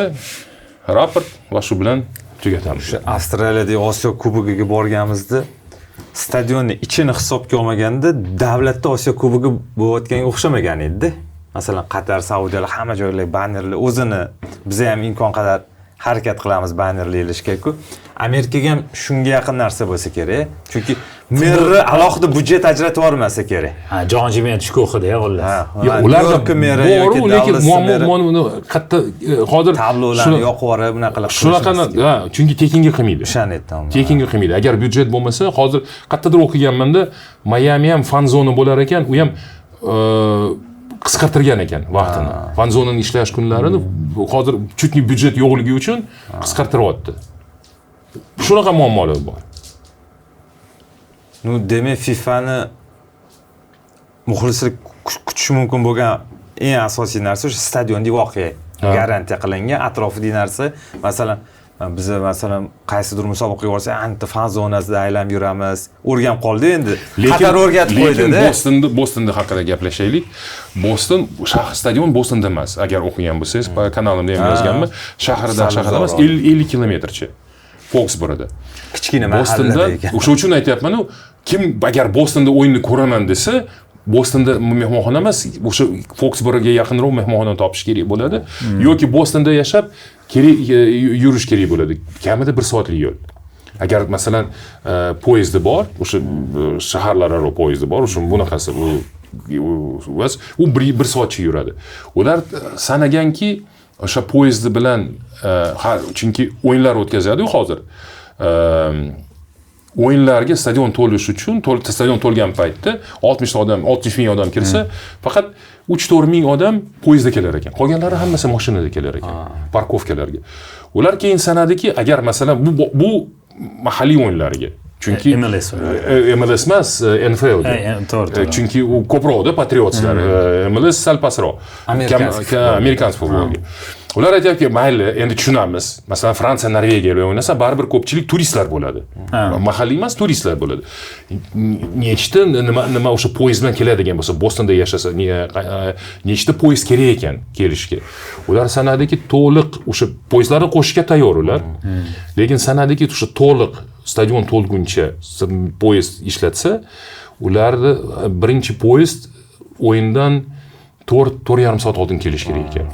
raport va shu bilan tugatamiz. O'sha Avstraliyadagi Osiyo Kubogiga borganimizda stadionni ichini hisobga olmaganda davlatda Osiyo Kubogi bo'layotganga o'xshamagan edi. Masalan, Qatar, Saudiyalar hamma joylar bannerlar o'zini biz ham imkon qadar harakat qilamiz bannerlar ilishga-ku. Amerikaga ham shunga yaqin narsa bo'lsa kerak. Chunki merni alohida budjet ajratib yubormasa kerak. Ha, jonjiment shukuhida xullas. Ularda bor, lekin muammo qatta hozir tablolarni yoqib yuborib bunaqa qilib. Shunaqa, chunki tekinga qilmaydi. O'shani aytdim. Tekinga qilmaydi. Agar budjet bo'lmasa, hozir qayerdadir o'qiganmanda, Miami ham fan zona bo'lar ekan, u ham qisqartirgan ekan vaqtini. Fan zonaning ishlash kunlarini hozir chunki budjet yo'qligi uchun qisqartiryapti. Shunaqa muammolar bor. Demak, FIFAni muxlislik kutish mumkin bo'lgan eng asosiy narsa o'sha stadionda voqea garantiya qilingan atrofidagi narsa. Masalan, biz qaysidir musobaqaga borsak, anta fan zonasida aylanib yuramiz. O'rganib qoldi endi. Qatar o'rgatib qo'ydi-da. Bostonda haqida gaplashaylik. Boston stadion Bostonda emas. Agar o'qigan bo'lsangiz, kanalimda ham yozganman. Shaharda emas, 50 kilometrcha. Foxboroda. Kichkina mahallada ekan. O'sha uchun aytayapman, kim agar Bostonda o'yinni ko'raman desa, Bostonda mehmonxona emas, o'sha Foxboroga yaqinroq mehmonxona topish kerak bo'ladi, yoki Bostonda yashab yurish kerak bo'ladi. Kamida 1 soatlik yo'l. Agar masalan poyezdi bor, o'sha shaharlararo poyezdi bor, o'sha bunaqasi u 1 soatcha yuradi. Ular sanaganki o'sha poyezdi bilan chunki o'yinlar o'tkazadi hozir. O'yinlarga stadion to'lish uchun, stadion to'lgan paytda 60 ming odam kirsa, faqat 3-4 ming odam poyezdda kelar ekan. Qolganlari hammasi mashinada kelar ekan, parkovkalarga. Ular keyin sanadiki, agar masalan bu mahalliy o'yinlarga, chunki MLS emas, NFL ga. Chunki u ko'proqda Patriotslar, MLS sal pastroq. Amerikan futboliga. Ular aytayapti, mayli, endi tushunamiz. Masalan, Fransiya, Norvegiya bilan o'ynasa, baribir ko'pchilik turistlar bo'ladi. Mahalliy emas, turistlar bo'ladi. Nechta nima o'sha poyezd bilan keladigan bo'lsa, Bostonda yashasa, nechta poyezd kerak ekan kelishga. Ular sanadiki to'liq o'sha poyezdlarni qo'shishga tayyor ular. Lekin sanadiki o'sha to'liq stadion to'lguncha poyezd ishlatsa, ularni birinchi poyezd o'yindan 4.5 soat oldin kelish kerak ekan.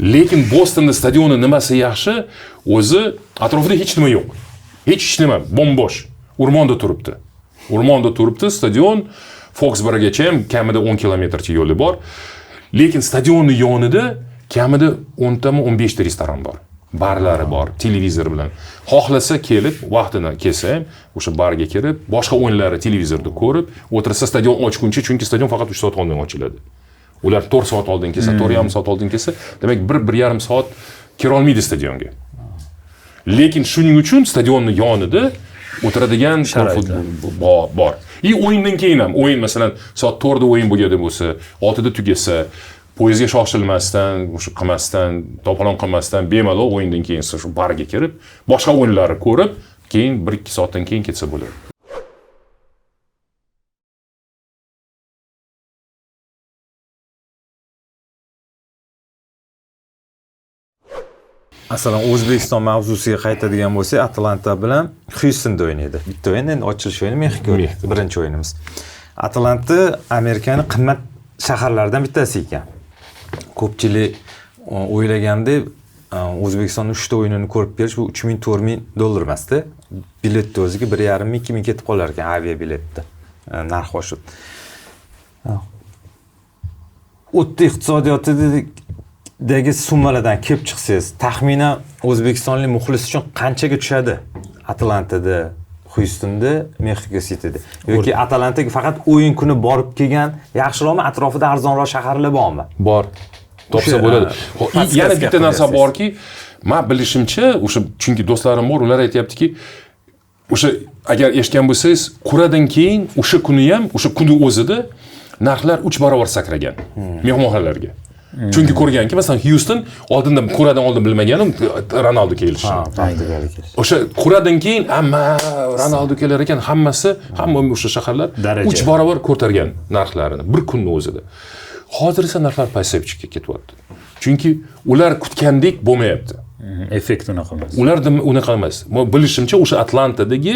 Lekin Bostonda stadioni nimasi yaxshi? O'zi atrofida hech nima yo'q. Hech nima, bombosh. O'rmonda turibdi stadion. Foxborogacha ham kamida 10 kilometrcha yo'li bor. Lekin stadionning yonida kamida 10 tami 15 ta restoran bor. Barlari bor, televizor bilan. Xohlasa kelib, vaqtini kelsa ham o'sha barga kirib, boshqa o'yinlarni televizorda ko'rib, o'tirsa stadion ochguncha, chunki stadion faqat 3 soat oldin ochiladi. Ular 4 soat oldin kelsa, 4,5 soat oldin kelsa, demak 1-1,5 soat kira olmaydi stadionga. Lekin shuning uchun stadionning yonida o'tiradigan futbol bor. O'yindan keyin ham, o'yin masalan soat 4 da o'yin bo'lganda bo'lsa, 6 da tugasa, poyezdga shoshilmasdan, o'sha qilmasdan, to'polon qilmasdan bemalol o'yindan keyin shu barga kirib, boshqa o'yinlarni ko'rib, keyin 1-2 soatdan keyin ketsa bo'ladi. Masalan, O'zbekiston mavzusiga qaytadigan bo'lsak, Atlanta bilan Houstonda o'ynaydi. Bitta o'yin, endi ochilish o'yini Mexiko, birinchi o'yinimiz. Atlanta Amerikaning qimmat shaharlaridan bittasi ekan. Ko'pchilik o'ylagandek, O'zbekistonning 3 ta o'yinini ko'rib berish bu $3000-4000 emasda. Biletni o'ziga 1,5-2 ming ketib qolar ekan, avia biletda. Narx oshib. O'tda iqtisodiyotidagi summalardan kelib chiqsangiz, taxminan O'zbekistonlik muxlis uchun qanchaga tushadi? Atlantada, Houstonda, Mexico Cityda. Yoki Atlantaga faqat o'yin kuni borib kelgan, yaxshiroqmi, atrofida arzonroq shaharlar bormi? Bor. Topsa bo'ladi. Yana bitta narsa borki, men bilishimcha o'sha chunki do'stlarim bor, ular aytayaptiki, o'sha agar eshitgan bo'lsangiz, quradan keyin o'sha kuni ham, o'sha kuni o'zida narxlar 3 barobar sakragan mehmonxonalarga. Chunki ko'rganki, masalan, Houston oldindan quradan oldin bilmaganim Ronaldo kelishi. O'sha quradan keyin hamma Ronaldo kelar ekan, hamma o'sha shaharlar 3 barobar ko'targan narxlarini bir kunning o'zida. Hozir esa narxlar pasayib ketyapti. Chunki ular kutgandek bo'lmayapti. Effekt unaqa emas. Ularda unaqa emas. Bilishimcha o'sha Atlantadagi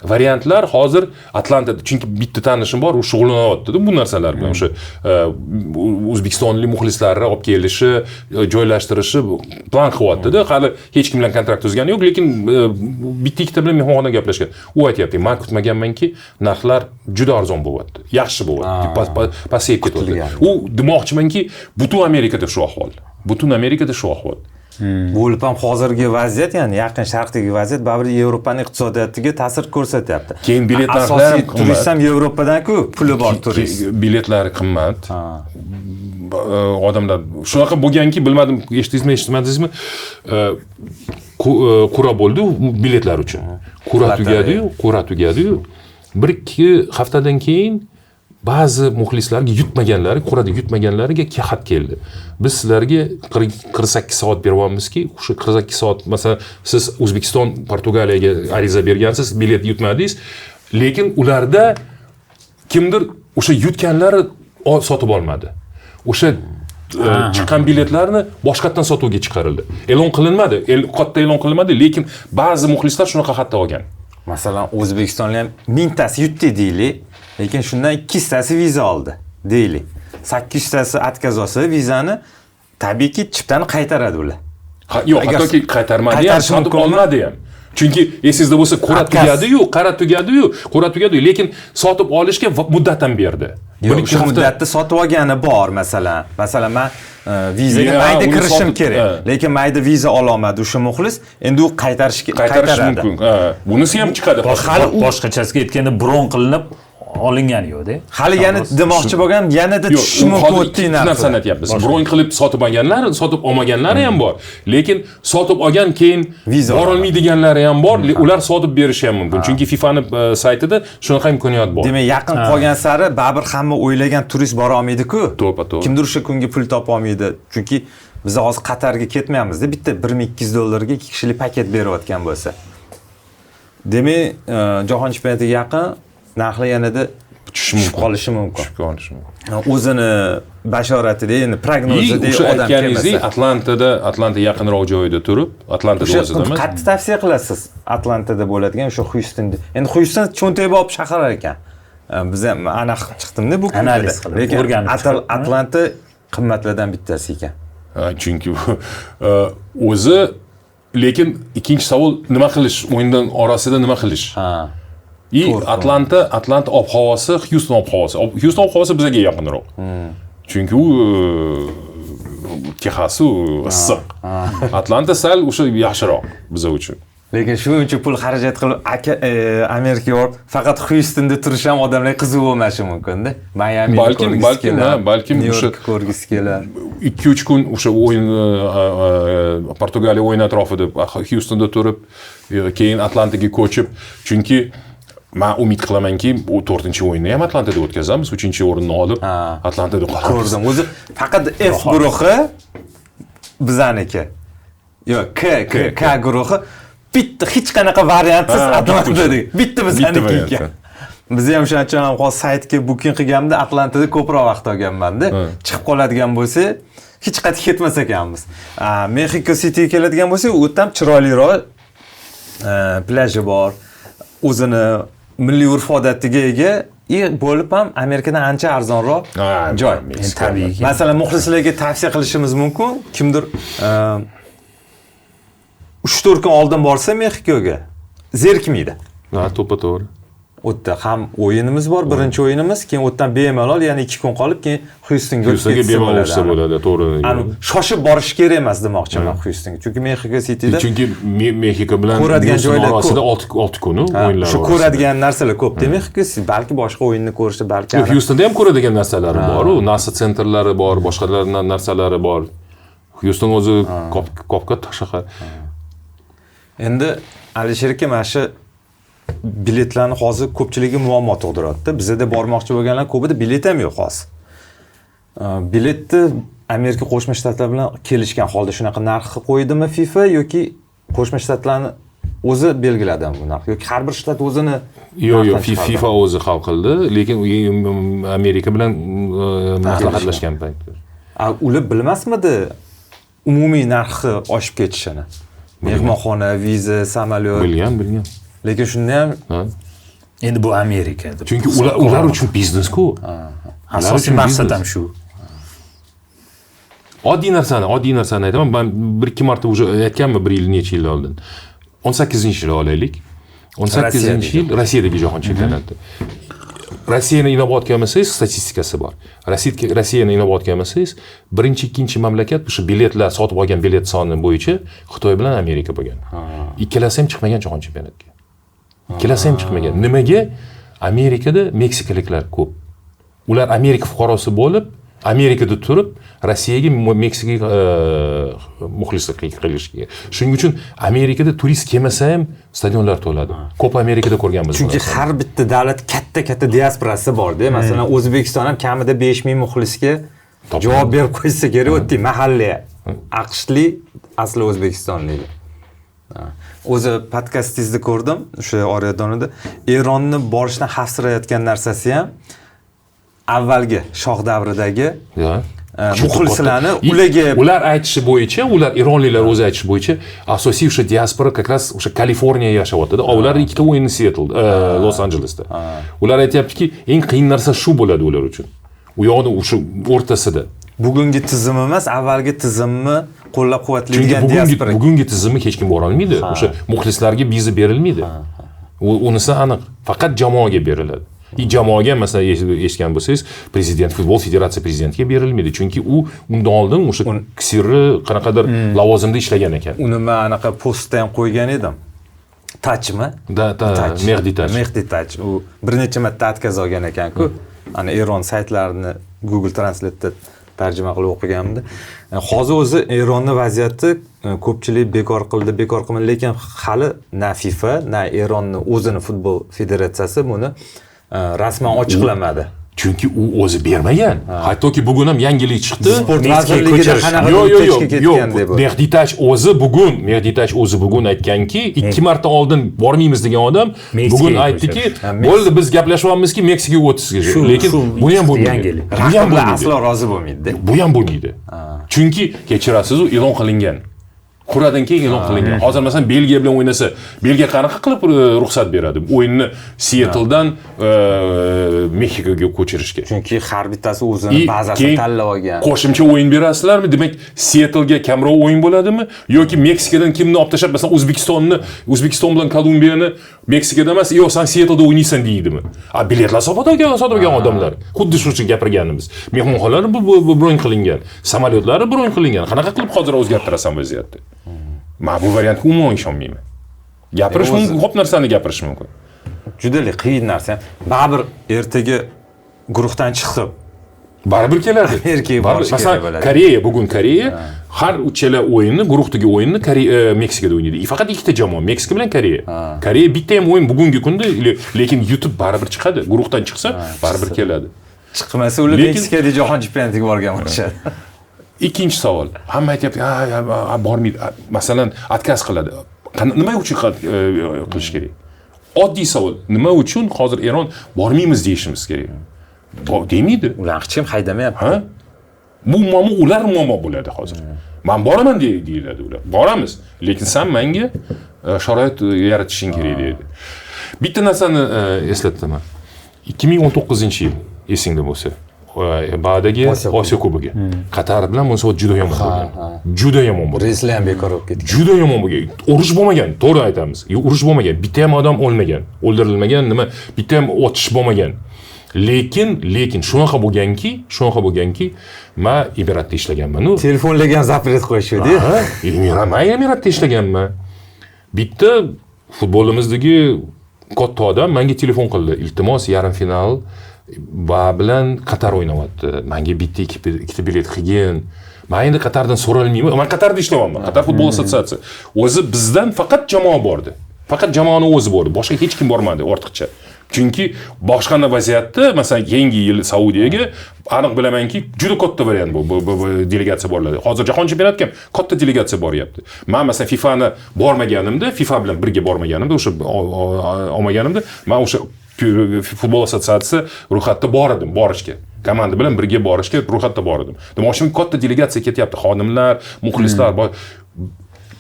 variantlar hozir Atlantada, chunki bitta tanishim bor, u shug'ullanyapti bu narsalar bilan, o'sha O'zbekistonlik muxlislarni olib kelishi, joylashtirishi plan qilyapti-da. Hali hech kim bilan kontrakt tuzgani yo'q, lekin bitta ikkita bilan mehmonxonada gaplashgan. U aytayapti, men kutmaganmanki, narxlar juda arzon bo'lyapti, yaxshi bo'lyapti, pasayib ketyapti. U demoqchimanki, butun Amerikada shu ahvol. Butun Amerikada shu ahvol. Bo'lib ham hozirgi vaziyat, ya'ni Yaqin Sharqdagi vaziyat baribir Yevropaning iqtisodiyotiga ta'sir ko'rsatyapti. Keyin bilet narxlari asosiy turist ham Yevropadan-ku, puli bor turist. Biletlari qimmat. Odamlar shunaqa bo'lganki, bilmadim, eshitdingizmi? Qura bo'ldi biletlar uchun. Qura tugadi-yu. 1-2 haftadan keyin ba'zi muxlislarga qurada yutmaganlariga xat keldi. Biz sizlarga 48 soat beryapmizki, o'sha 48 soat, masalan, siz O'zbekiston, Portugaliyaga ariza bergansiz, bilet yutmadingiz, lekin ularda kimdir o'sha yutganlari sotib olmadi. O'sha chiqqan biletlarni boshqatdan sotuvga chiqarildi. E'lon qilinmadi, qatta e'lon qilinmadi, lekin ba'zi muxlislar shunaqa xatda olgan. Masalan, O'zbekistonda ham 1000 tasi yutdi deylik. Lekin shundan 200 tasi viza oldi deylik. 800 tasi atkaz olsa vizani, tabiiyki chiptani qaytaradi ular. Yo'q, hattoki qaytarmadi ham, sotib olmadi ham. Chunki esingizda bo'lsa, qura tugadi-yu, lekin sotib olishga muddat ham berdi. Shu muddatda sotib olgani bor, masalan. Masalan, men vizaga mayda kirishim kerak, lekin mayda viza ola olmadi o'sha muxlis, endi u qaytarish mumkin. Bunisi ham chiqadi. Boshqachasiga aytganda bron qilinib olingan yo'q-da. Hali yana demoqchi bo'lgan, yanada tushishi mumkin o'tdi narsani aytyapmiz. Bron qilib sotib olmaganlari ham bor. Lekin sotib olgan keyin borolmaydiganlari ham bor. Ular sotib berishi ham mumkin. Chunki FIFAning saytida shunaqa imkoniyat bor. Demak, yaqin qolgan sari baribir hamma o'ylagan turist bora olmaydi-ku. To'g'ri. Kimdir o'sha kunga pul topa olmaydi. Chunki biz hozir Qatarga ketmayapmiz-da, bitta 1200 $2 kishilik paket berayotgan bo'lsa. Demak, jahon chempionatiga yaqin narxlar yanada tushib qolishi mumkin. O'zini bashoratida, endi prognozida odam kelmasa. Atlanta yaqinroq joyida turib, Atlantada o'zida qattiq tavsiya qilasiz Atlantada bo'ladigan o'sha Houstonda. Endi Houston cho'ntak bo'lib shahar ekan. Biz ham aniq chiqdimda bu analiz qilib o'rganib. Atlanta qimmatlardan bittasi ekan. Chunki o'zi, lekin ikkinchi savol, nima qilish? O'yindan orasida nima qilish? Atlanta ob-havosi, Houston ob-havosi bizga yaqinroq. Chunki u Texas issiq. Atlanta sal o'sha yaxshiroq biz uchun. Lekin shuning uchun pul xarajat qilib Amerikaga borib, faqat Houstonda turish ham odamlar qiziq bo'lmashi mumkin-da. Miami balkim o'sha ko'rgisi kelar. 2-3 kun o'sha o'yin Portugaliya o'yin atrofida Houstonda turib, keyin Atlantaga ko'chib, chunki men umid qilamanki, u 4-o'yinni ham Atlantada o'tkazamiz, 3-o'rinni olib Atlantada qolamiz. Ko'rdim. O'zi faqat F guruhi bizaniki. Yo'q, K guruhi bitta hech qanaqa variantsiz Atlantada. Bitta bizaniki ekan. Biz ham o'shaning uchun ham hozir saytga booking qilganimda Atlantada ko'proq vaqt olganman-da. Chiqib qoladigan bo'lsa, hech qayerga ketmas ekanmiz. Mexico Cityga keladigan bo'lsa, u ham chiroyliroq plaji bor. O'zini milliy urf-odatiga ega bo'lib ham Amerikadan ancha arzonroq joy. Tabiiyki. Masalan, muxlislarga tavsiya qilishimiz mumkin, kimdir 3-4 kun oldin borsa Mexikoga zerikmaydi. To'g'ri. O'tda ham o'yinimiz bor, birinchi o'yinimiz, keyin o'tdan bemalol, ya'ni 2 kun qolib, keyin Houstonga bo'ladi, to'g'ri. Shoshib borish kerak emas demoqchiman Houstonga. Chunki Mexico Cityda Mexiko bilan ko'radigan joylar orasida 6 kun o'yinlar. Shu ko'radigan narsalar ko'p. Mexico balki boshqa o'yinni ko'rishda balki Houstonda ham ko'radigan narsalari bor, NASA sentrlari bor, boshqa narsalari bor. Yuston o'zi kopga tashaqa. Endi Alisher aka mana shu biletlarni hozir ko'pchiligi muammo tug'diryapti. Bizda bormoqchi bo'lganlar ko'pida bilet ham yo'q hozir. Biletni Amerika Qo'shma Shtatlari bilan kelishgan holda shunaqa narx qo'ydimi FIFA yoki Qo'shma Shtatlarni o'zi belgiladimi bu narx yoki har bir shtat o'zini Yo'q, FIFA o'zi hal qildi, lekin Amerika bilan maslahatlashgan paytda. Ular bilmasmidi umumiy narxi oshib ketishini? Mehmonxona, viza, samolyot. Bilgan. Lekin shunda ham Endi bu Amerika. Chunki ular uchun biznes-ku. Asosiy maqsad ham shu. Oddiy narsani aytaman. Men 1-2 marta уже aytganman, 1 yil necha yil oldin. 18-yil olaylik. 18-yil Rossiyadagi jahon chempionati. Rossiyani inobatga olmasangiz statistikasi bor. Rossiyani inobatga olmasangiz, birinchi, ikkinchi mamlakat o'sha biletlar sotib olgan bilet soni bo'yicha Xitoy bilan Amerika bo'lgan. Ikkalasi ham chiqmagan jahon chempionatiga. Ikkalasi ham chiqmagan. Nimaga? Amerikada Meksikaliklar ko'p. Ular Amerika fuqarosi bo'lib, Amerikada turib, Rossiyaga, Meksikaga muxlislik qilishga. Shuning uchun Amerikada turist kelmasa ham stadionlar to'ladi. Ko'p Amerikada ko'rganmiz. Chunki har bitta davlat katta diasporasi bor-da. Masalan, O'zbekiston ham kamida 5000 muxlisga javob berib qo'ysa kerak, o'tdi mahalliy AQShli, asli o'zbekistonlik. O'zi podkastingizni ko'rdim, o'sha Oryadonida Eronni borishdan xavfsirayotgan narsasi ham avvalgi shoh davridagi muxlislarni ular aytishi bo'yicha, ular eronliklar o'zi aytishi bo'yicha asosiy o'sha diaspora как раз o'sha Kaliforniya yashayotdi. Ular ikkita o'yinni Seattle, Los Anjelesda. Ular aytayaptiki, eng qiyin narsa shu bo'ladi ular uchun. U yo'qni o'sha o'rtasida. Bugungi tizim emas, avvalgi tizimni qo'llab-quvvatlaydigan diaspora. Bugungi tizimni hech kim bora olmaydi. O'sha muxlislarga viza berilmaydi. Unisi aniq, faqat jamoaga beriladi. Jamoaga masalan eshitgan bo'lsangiz, prezident, futbol federatsiya prezidentiga berilmaydi, chunki u undan oldin o'sha sirri qanaqadir lavozimda ishlagan ekan. Uni men anaqa postda ham qo'ygan edim. Tachmi? Mehdi Tach. U bir necha marta atkaz olgan ekan-ku. Ana Eron saytlarini Google Translate'da tarjima qilib o'qiganimda. Hozir o'zi Eronning vaziyati ko'pchilik bekor qilmadi, lekin hali na FIFA, na Eronning o'zini futbol federatsiyasi buni rasman ochiqlamadi. Chunki u o'zi bermagan. Hattoki bugun ham yangilik chiqdi. Sport vazirligida qanaqa o'tishga ketgan deb. Mehdi Tach o'zi bugun aytganki, 2 marta oldin bormaymiz degan odam bugun aytdiki, bo'ldi biz gaplashyapmizki Meksikaga o'tishga. Lekin bu ham bo'lmaydi. Raqiblar aslo rozi bo'lmaydi. Bu ham bo'lmaydi. Chunki kechirasiz, u e'lon qilingan. Quradan keyin e'lon qilingan. Hozir masalan Belgiya bilan o'ynasa, Belgiya qanaqa qilib ruxsat beradi o'yinni Seattledan Mexikoga ko'chirishga? Chunki har bittasi o'zini bazasini tanlab olgan. Qo'shimcha o'yin berasizlarmi? Demak, Seattlega kamroq o'yin bo'ladimi? Yoki Meksikadan kimni olib tashlab, masalan O'zbekiston bilan Kolumbiyani Meksikada emas, yo'q, sen Seattleda o'ynaysan deydimi? Biletlar sotib olgan odamlar. Xuddi shu uchun gapirganimiz. Mehmonxonalar bron qilingan, samolyotlari bron qilingan. Qanaqa qilib hozir o'zgartirasan vaziyatni? Men bu variantga umuman ishonmayman. Gapirish mumkin, ko'p narsani gapirish mumkin. Juda qiyin narsa. Baribir ertaga guruhdan chiqib baribir keladi. Masalan, Koreya har uchala o'yinni, guruhdagi o'yinni Meksikada o'ynaydi. Faqat ikkita jamoa, Meksika bilan Koreya. Koreya bitta ham o'yin bugungi kunda, lekin YouTube baribir chiqadi. Guruhdan chiqsa, baribir keladi. Chiqmasa ular Meksikada jahon chempionatiga borgan bo'lishadi. Ikkinchi savol. Hamma aytayapti, bormaydi. Masalan, atkaz qiladi. Nima uchun qilish kerak? Oddiy savol. Nima uchun hozir Eron bormaymiz deyishimiz kerak? Demaydi. Ular hech kim haydamayapti. Bu muammo ular muammo bo'ladi hozir. Men boraman deyiladi ular. Boramiz, lekin sen menga sharoit yaratishing kerak deydi. Bitta narsani eslataman. 2019-yil esingda bo'lsa, ba'dagi Osiyo Kubogi. Qatar bilan munosabat juda yomon bo'lgan. Juda yomon bo'ldi. Reyslar ham bekor bo'lib ketdi. Juda yomon bo'lgan. Urush bo'lmagan, to'g'ri aytamiz. Urush bo'lmagan. Bitta ham odam o'lmagan, o'ldirilmagan, bitta ham otish bo'lmagan. Lekin shunaqa bo'lganki, men Emiratda ishlaganman. Telefonlarga ham zapret qo'yishdi. Men Emiratda ishlaganman. Bitta futbolimizdagi katta odam menga telefon qildi. Iltimos, yarim final va bilan Qatar o'ynayapti. Menga bitta ikkita bilet qilgin. Men endi Qatardan so'ralmayman. Men Qatarda ishlayapman. Qatar futbol assotsiatsiyasi. O'zi bizdan faqat jamoa bordi. Faqat jamoani o'zi bordi. Boshqa hech kim bormadi ortiqcha. Chunki boshqa vaziyatda, masalan, yangi yil Saudiyaga aniq bilamanki, juda katta variant bu delegatsiya boriladi. Hozir jahon chempionatiga katta delegatsiya boryapti. Men masalan FIFAni bormaganimda, FIFA bilan birga bormaganimda, o'sha olmaganimda, men o'sha futbol assotsiatsiyasi ro'yxatda bor edim, borishga. Komanda bilan birga borishga ro'yxatda bor edim. Demoqchimki, katta delegatsiya ketyapti, xodimlar, muxlislar bor.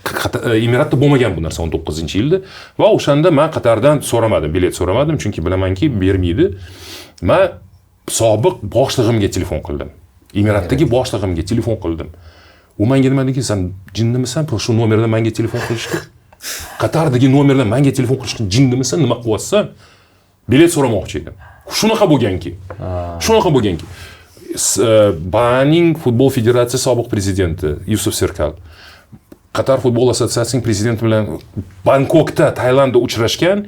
Emiratda bo'lmagan bu narsa 19-yilda va o'shanda men Qatardan so'ramadim, bilet so'ramadim, chunki bilamanki bermaydi. Men sobiq boshlig'imga telefon qildim. Emiratdagi boshlig'imga telefon qildim. U menga nima dedi, sen jinnimisan, shu nomerdan menga telefon qilishga? Qatardagi nomerdan menga telefon qilishga jinnimisan, nima qilyapsan? Bilet so'ramoqchi edim. Shunaqa bo'lganki. Baning futbol federatsiyasi sobiq prezidenti Yusuf Serkal Qatar futbol assotsiatsiyasining prezidenti bilan Bangkokda, Tailandda uchrashgan,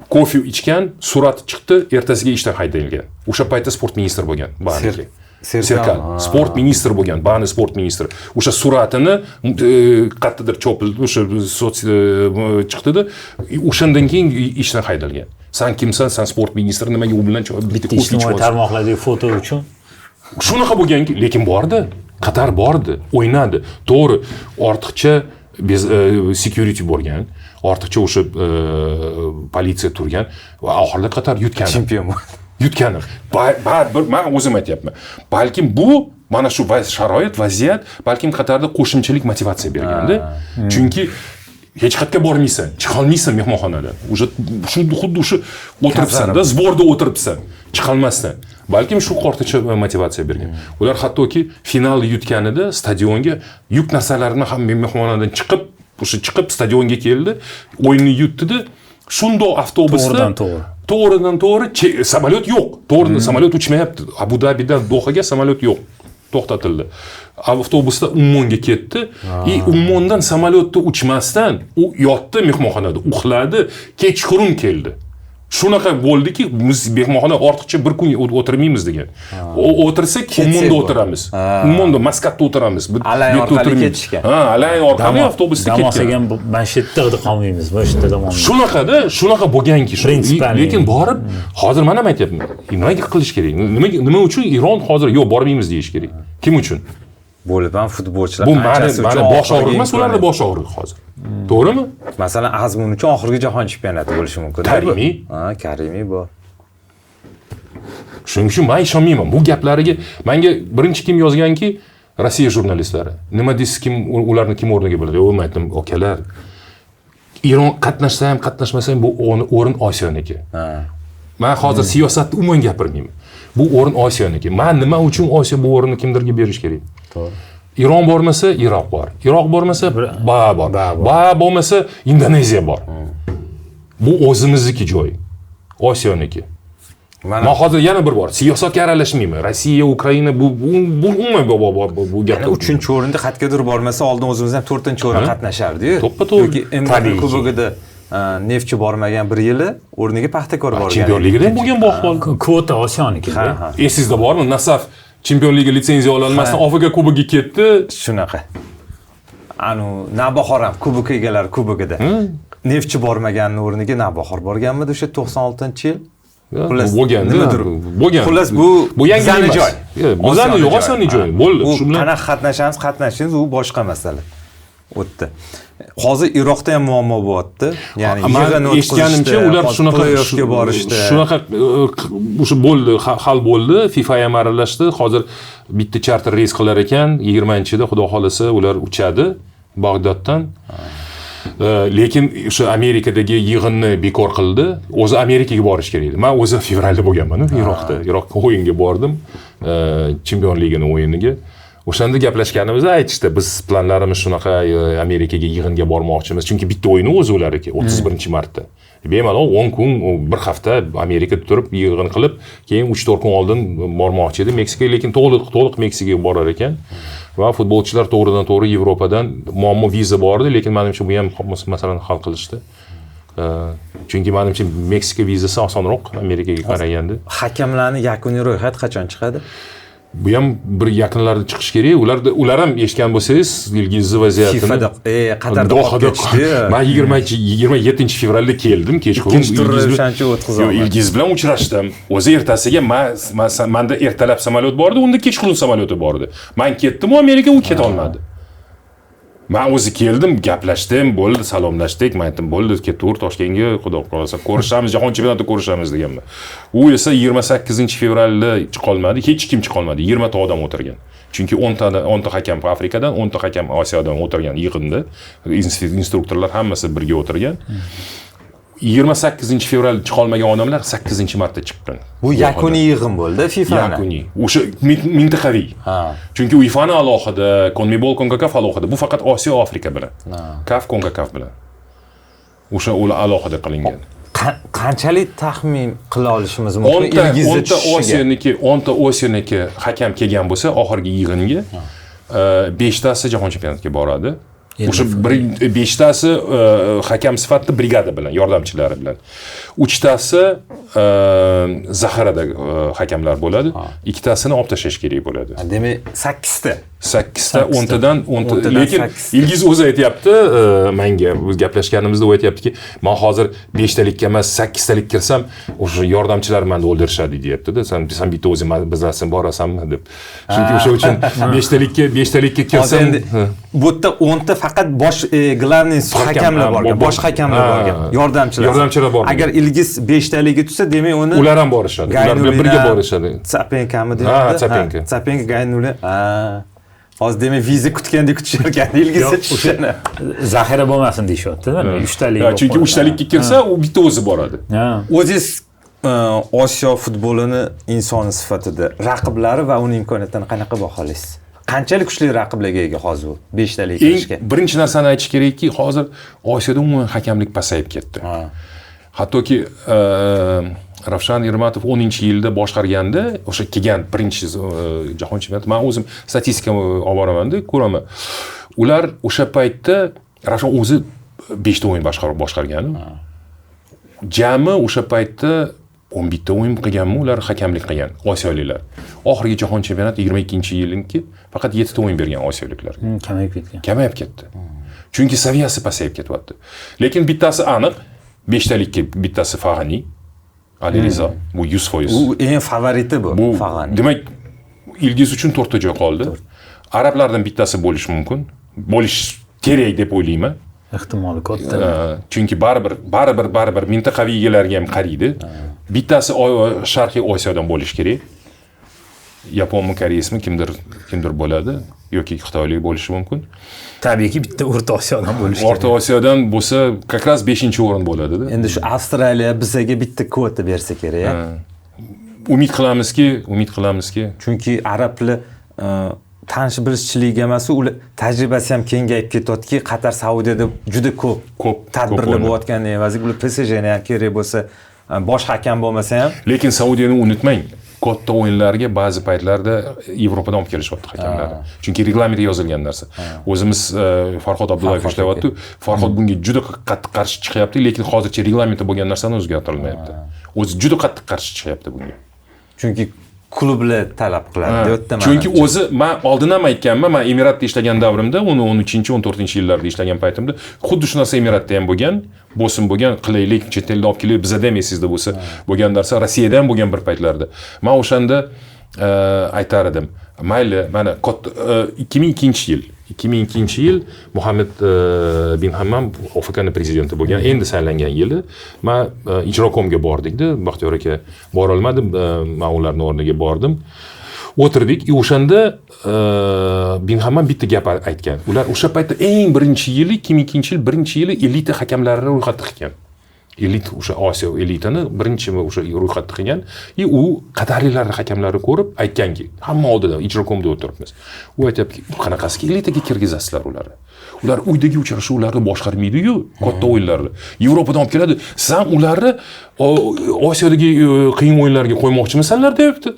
kofe ichgan, surat chiqdi, ertasiga ishdan haydalgan. O'sha paytda sport ministri bo'lgan, Baniki. Serkal, sport ministri bo'lgan, Bani sport ministri. O'sha suratini qayerdadir chopildi, o'sha chiqdi-da, o'shandan keyin ishdan haydalgan. Sen kimsan? Sen sport ministri, nimaga u bilan bitta kofe ijtimoiy tarmoqlardagi foto uchun? Shunaqa bo'lganki, lekin bordi. Qatar bordi, o'ynadi. To'g'ri, ortiqcha security bo'lgan, ortiqcha o'sha politsiya turgan va oxirida Qatar yutgan. Chempion bo'ldi. Yutgan. Men o'zim aytyapman. Balkim bu mana shu sharoit, vaziyat balkim Qatarda qo'shimchalik motivatsiya berganda. Chunki hech qayerga bormaysan, chiqa olmaysan mehmonxonadan. Xuddi o'sha o'tiribsan-da, zborda o'tiribsan, chiqa olmasdan. Balkim shu ortiqcha motivatsiya bergan. Ular hattoki finalni yutganida stadionga yuk narsalarini ham mehmonxonadan chiqib stadionga keldi, o'yinni yutdi-da, shundoq avtobusda to'g'ridan to'g'ri samolyot yo'q. To'g'ri samolyot uchmayapti. Abu Dabidan Dohaga samolyot yo'q. To'xtatildi. Avtobusda Ummonga ketdi. Ummondan samolyotda uchmasdan u yotdi mehmonxonada, uxladi, kechqurun keldi. Shunaqa bo'ldiki, biz mehmonxona ortiqcha bir kun o'tirmaymiz degan. O'tirsak, Ummonda o'tiramiz. Ummonda, Maskatda o'tiramiz. Alay orqali ketishgan. Alay orqali avtobusda ketgan. Damosagan Manshedda qolmaymiz, o'shda dam olmaymiz. Shunaqa bo'lganki, lekin borib, hozir men ham aytyapman. Nimaga qilish kerak? Nima uchun Iron hozir yo'q, bormaymiz deyish kerak? Kim uchun? Bo'lib ham futbolchilar bu mani bosh og'riq emas, ularda bosh og'riq hozir. To'g'rimi? Masalan, Azmun uchun oxirgi jahon chempionati bo'lishi mumkin. Karimiy. Karimiy bor. Shuning uchun men ishonmayman bu gaplariga. Menga birinchi kim yozganki, Rossiya jurnalistlari. Nima deysiz, ularni kim o'rniga biladi? Men aytdim, okalar. Iron qatnashsa ham, qatnashmasa ham bu o'rin Osiyoniki. Men hozir siyosatni umuman gapirmayman. Bu o'rin Osiyoniki. Men nima uchun Osiyo bu o'rinni kimdirga berish kerak? Iron bormasa, Iroq bor. Iroq bormasa, Ba bor. Ba bo'lmasa, Indoneziya bor. Bu o'zimizniki joy. Osiyoniki. Men hozir yana bir bor, siyosatga aralashmayman. Rossiya, Ukraina bu umuman bu gaplar. 3-o'rinda qatgadir bormasa, oldin o'zimizdan 4-o'rin qatnashardi-yu. To'ppa-to'g'ri. Yoki MTB kubogida Neftchi bormagan bir yili o'rniga Paxtakor borgan. Chempionlar ligida ham bo'lgan bu ahvol. Kvota Osiyoniki. Esingizda bormi? Nasaf Chempionlar Liga litsenziya ola olmasdan Afrika kubogiga ketdi. Shunaqa. Navbahor ham kubok egalari kubogida. Neftchi bormaganning o'rniga Navbahor borganmidi o'sha 96-yil? Bo'lgan. Xullas bu yangi joy. O'zani yo'q osonli joy. Bo'ldi. Shu bilan qanaqa qatnashingiz u boshqa masala. O'tdi. Hozir Iroqda ham muammo bo'lyapti. Ya'ni yig'in eshitganimcha ular shunaqa borishdi. Shunaqa o'sha bo'ldi, hal bo'ldi. FIFA ham aralashdi. Hozir bitta charter reys qilar ekan, 20-da xudo xolasa ular uchadi Bag'doddan. Lekin o'sha Amerikadagi yig'inni bekor qildi. O'zi Amerikaga borish kerak edi. Men o'zi fevralda bo'lganman, Iroqda. Iroqqa o'yinga bordim. Chempionlar Ligining o'yiniga. O'shanda gaplashganimizda aytishdi, biz planlarimiz shunaqa Amerikaga yig'inga bormoqchimiz. Chunki bitta o'yini o'zi ularniki 31-martda. Bemalol 10 kun, bir hafta Amerikada turib yig'in qilib, keyin 3-4 kun oldin bormoqchi edi Meksikaga, lekin to'liq Meksikaga borar ekan. Va futbolchilar to'g'ridan to'g'ri Yevropadan muammo viza bor edi, lekin menimcha bu ham masalani hal qilishdi. Chunki menimcha Meksika vizasi osonroq Amerikaga qaraganda. Hakamlarning yakuniy ro'yxati qachon chiqadi? Bu ham bir yaqinlarda chiqish kerak. Ular ham eshitgan bo'lsangiz, ilgizli vaziyatini FIFAda Qatarda o'tkazdi. Men 27 fevralda keldim, kechqurun Ilgiz bilan uchrashdim. O'zi ertasiga menda ertalab samolyot bordi, unda kechqurun samolyoti bordi. Men ketdim, Amerika u keta olmadi. Men o'zi keldim, gaplashdim, bo'ldi, salomlashdik. Men aytdim, bo'ldi, ketaver Toshkentga, xudo xolasa ko'rishamiz, jahon chempionatida ko'rishamiz deganman. U esa 28 fevralda chiqa olmadi, hech kim chiqa olmadi. 20 ta odam o'tirgan. Chunki 10 ta hakam Afrikadan, 10 ta hakam Osiyodan o'tirgan yig'inda. Instruktorlar hammasi birga o'tirgan. 28 fevral chiqa olmagan odamlar 8-marta chiqqan. Bu yakuniy yig'in bo'ldi FIFAning. Yakuniy. O'sha mintaqaviy. Chunki UEFA'ni alohida, CONMEBOL, CONCACAF alohida. Bu faqat Osiyo, Afrika bilan. CAF, CONCACAF bilan. O'sha ular alohida qilingan. Qanchalik taxmin qila olishimiz mumkin? 10 ta Osiyoniki hakam kelgan bo'lsa, oxirgi yig'inga 5 tasi jahon chempionatiga boradi. O'sha 5 tasi hakam sifatida brigada bilan, yordamchilari bilan. 3 tasi zaxirada hakamlar bo'ladi. 2 tasini olib tashlash kerak bo'ladi. Demak, 8 ta. 8 ta 10 tadan 10 ta. Lekin Ilgiz o'zi aytayapti, menga biz gaplashganimizda u aytayaptiki, men hozir 5 talikka emas, 8 talik kirsam, o'sha yordamchilar meni o'ldirishadi deyapti-da. Sen bitta o'zing bizasan, borasanmi deb. Chunki o'sha uchun 5 talikka kirsam, bu yerda 10 ta faqat bosh glavniy hakamlar borgan, bosh hakamlar borgan, yordamchilar borgan. Agar Ilgiz 5 taliga tushsa, demak uni ular ham borishadi. Ular bilan birga borishadi. Tsapenkami deyapti. Tsapenka Gaynuli. Hozir demak viza kutgandek kutishar ekan, Ilgizga tushishini. Zaxira bo'lmasin deyishyapti-da. 3 talik. Chunki 3 talikka kirsa, u bitta o'zi boradi. O'zingiz Osiyo futbolini inson sifatida raqiblari va uning imkoniyatlarini qanaqa baholaysiz? Qanchalik kuchli raqiblarga ega hozir u 5 talik kirishga? Birinchi narsani aytish kerakki, hozir Osiyoda umuman hakamlik pasayib ketdi. Hattoki Ravshan Ermatov 10-yilda boshqarganda, o'sha kelgan birinchi jahon chempionati, men o'zim statistika olib boraman-da, ko'raman. Ular o'sha paytda Ravshan o'zi 5 ta o'yin boshqargan. Jami o'sha paytda 11 ta o'yin qilganmi, ular hakamlik qilgan osiyoliklar. Oxirgi jahon chempionati 22-yilniki faqat 7 ta o'yin bergan osiyoliklar. Kamayib ketdi. Chunki saviyasi pasayib ketyapti. Lekin bittasi aniq, 5 talikka bittasi Fag'ani, Ali Rizo, bu 100%. U eng favoriti bu Fag'ani. Demak, Ilgiz uchun 4 ta joy qoldi. Arablardan bittasi bo'lishi mumkin. Bo'lish kerak deb o'ylayman. Ehtimoli katta. Chunki baribir mintaqaviylarga ham qaraydi. Bittasi Sharqiy Osiyodan bo'lishi kerak. Yaponmi, Koreysmi kimdir bo'ladi yoki Xitoylik bo'lishi mumkin. Tabiiyki bitta O'rta Osiyodan bo'lishi kerak. O'rta Osiyodan bo'lsa, как раз 5-o'rin bo'ladi-da. Endi shu Avstraliya bizga bitta kvota bersa kerak. Umid qilamizki, chunki arablar tanish bilishchilik emas, ular tajribasi ham kengayib ketyaptiki, Qatar, Saudiyada juda ko'p tadbirlar bo'layotgan evaziga ular PSJni ham kerak bo'lsa, bosh hakam bo'lmasa ham. Lekin Saudiyani unutmang. Katta o'yinlarga ba'zi paytlarda Yevropadan olib kelishyapti hakamlarni. Chunki reglamentda yozilgan narsa. O'zimiz Farhod Abdullayev ishlayapti. Farhod bunga juda qattiq qarshi chiqyapti, lekin hozircha reglamentda bo'lgan narsani o'zgartirilmayapti. O'zi juda qattiq qarshi chiqyapti bunga. Chunki klublar talab qiladi deyapti. Chunki o'zi men oldin ham aytganman, men Emiratda ishlagan davrimda, 13-14-yillarda ishlagan paytimda xuddi shu narsa Emiratda ham bo'lgan, bosim bo'lgan, qilaylik, chet elda olib kelib, bizada ham esingizda bo'lsa, bo'lgan narsa Rossiyada ham bo'lgan bir paytlarda. Men o'shanda aytar edim, mayli, mana 2002-yil Muhammad bin Hammam OFKning prezidenti bo'lgan, endi saylangan yili men ijrokomga bordik-da, Baxtiyor aka bora olmadim, men ularning o'rniga bordim. O'tirdik, o'shanda bin Hammam bitta gap aytgan. Ular o'sha paytda eng birinchi yili, 2002-yil birinchi yili elita hakamlarini ro'yxatga qilgan. Elit o'sha Osiyo elitini birinchi o'sha ro'yxatga qilgan. U qatarliklar hakamlari ko'rib aytganki, hamma oldida ijrokomda o'tiribmiz. U aytibdi, qanaqasiga elitaga kirgizasizlar ularni. Ular uydagi uchrashuvlarni boshqarmaydi-yu, katta o'yinlarni. Yevropadan olib keladi. Siz ham ularni Osiyodagi qiyin o'yinlarga qo'ymoqchimisanlar, deyapti.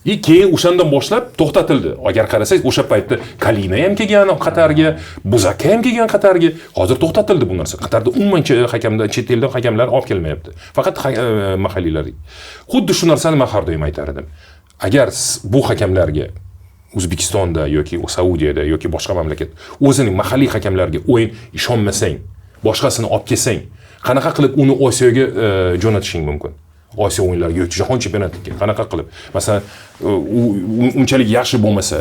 Keyin o'shandan boshlab to'xtatildi. Agar qarasangiz, o'sha paytda Kalina ham kelgan Qatarga, Buzaka ham kelgan Qatarga. Hozir to'xtatildi bu narsa. Qatarda umuman hakamdan, chet eldan hakamlar olib kelmayapti. Faqat mahalliylar. Xuddi shu narsani men har doim aytar edim. Agar bu hakamlarga O'zbekistonda yoki Saudiyada yoki boshqa mamlakat o'zining mahalliy hakamlarga o'yin ishonmasang, boshqasini olib kelsang, qanaqa qilib uni Osiyoga jo'natishing mumkin? Osiyo o'yinlariga yoki jahon chempionatiga qanaqa qilib? Masalan, unchalik yaxshi bo'lmasa,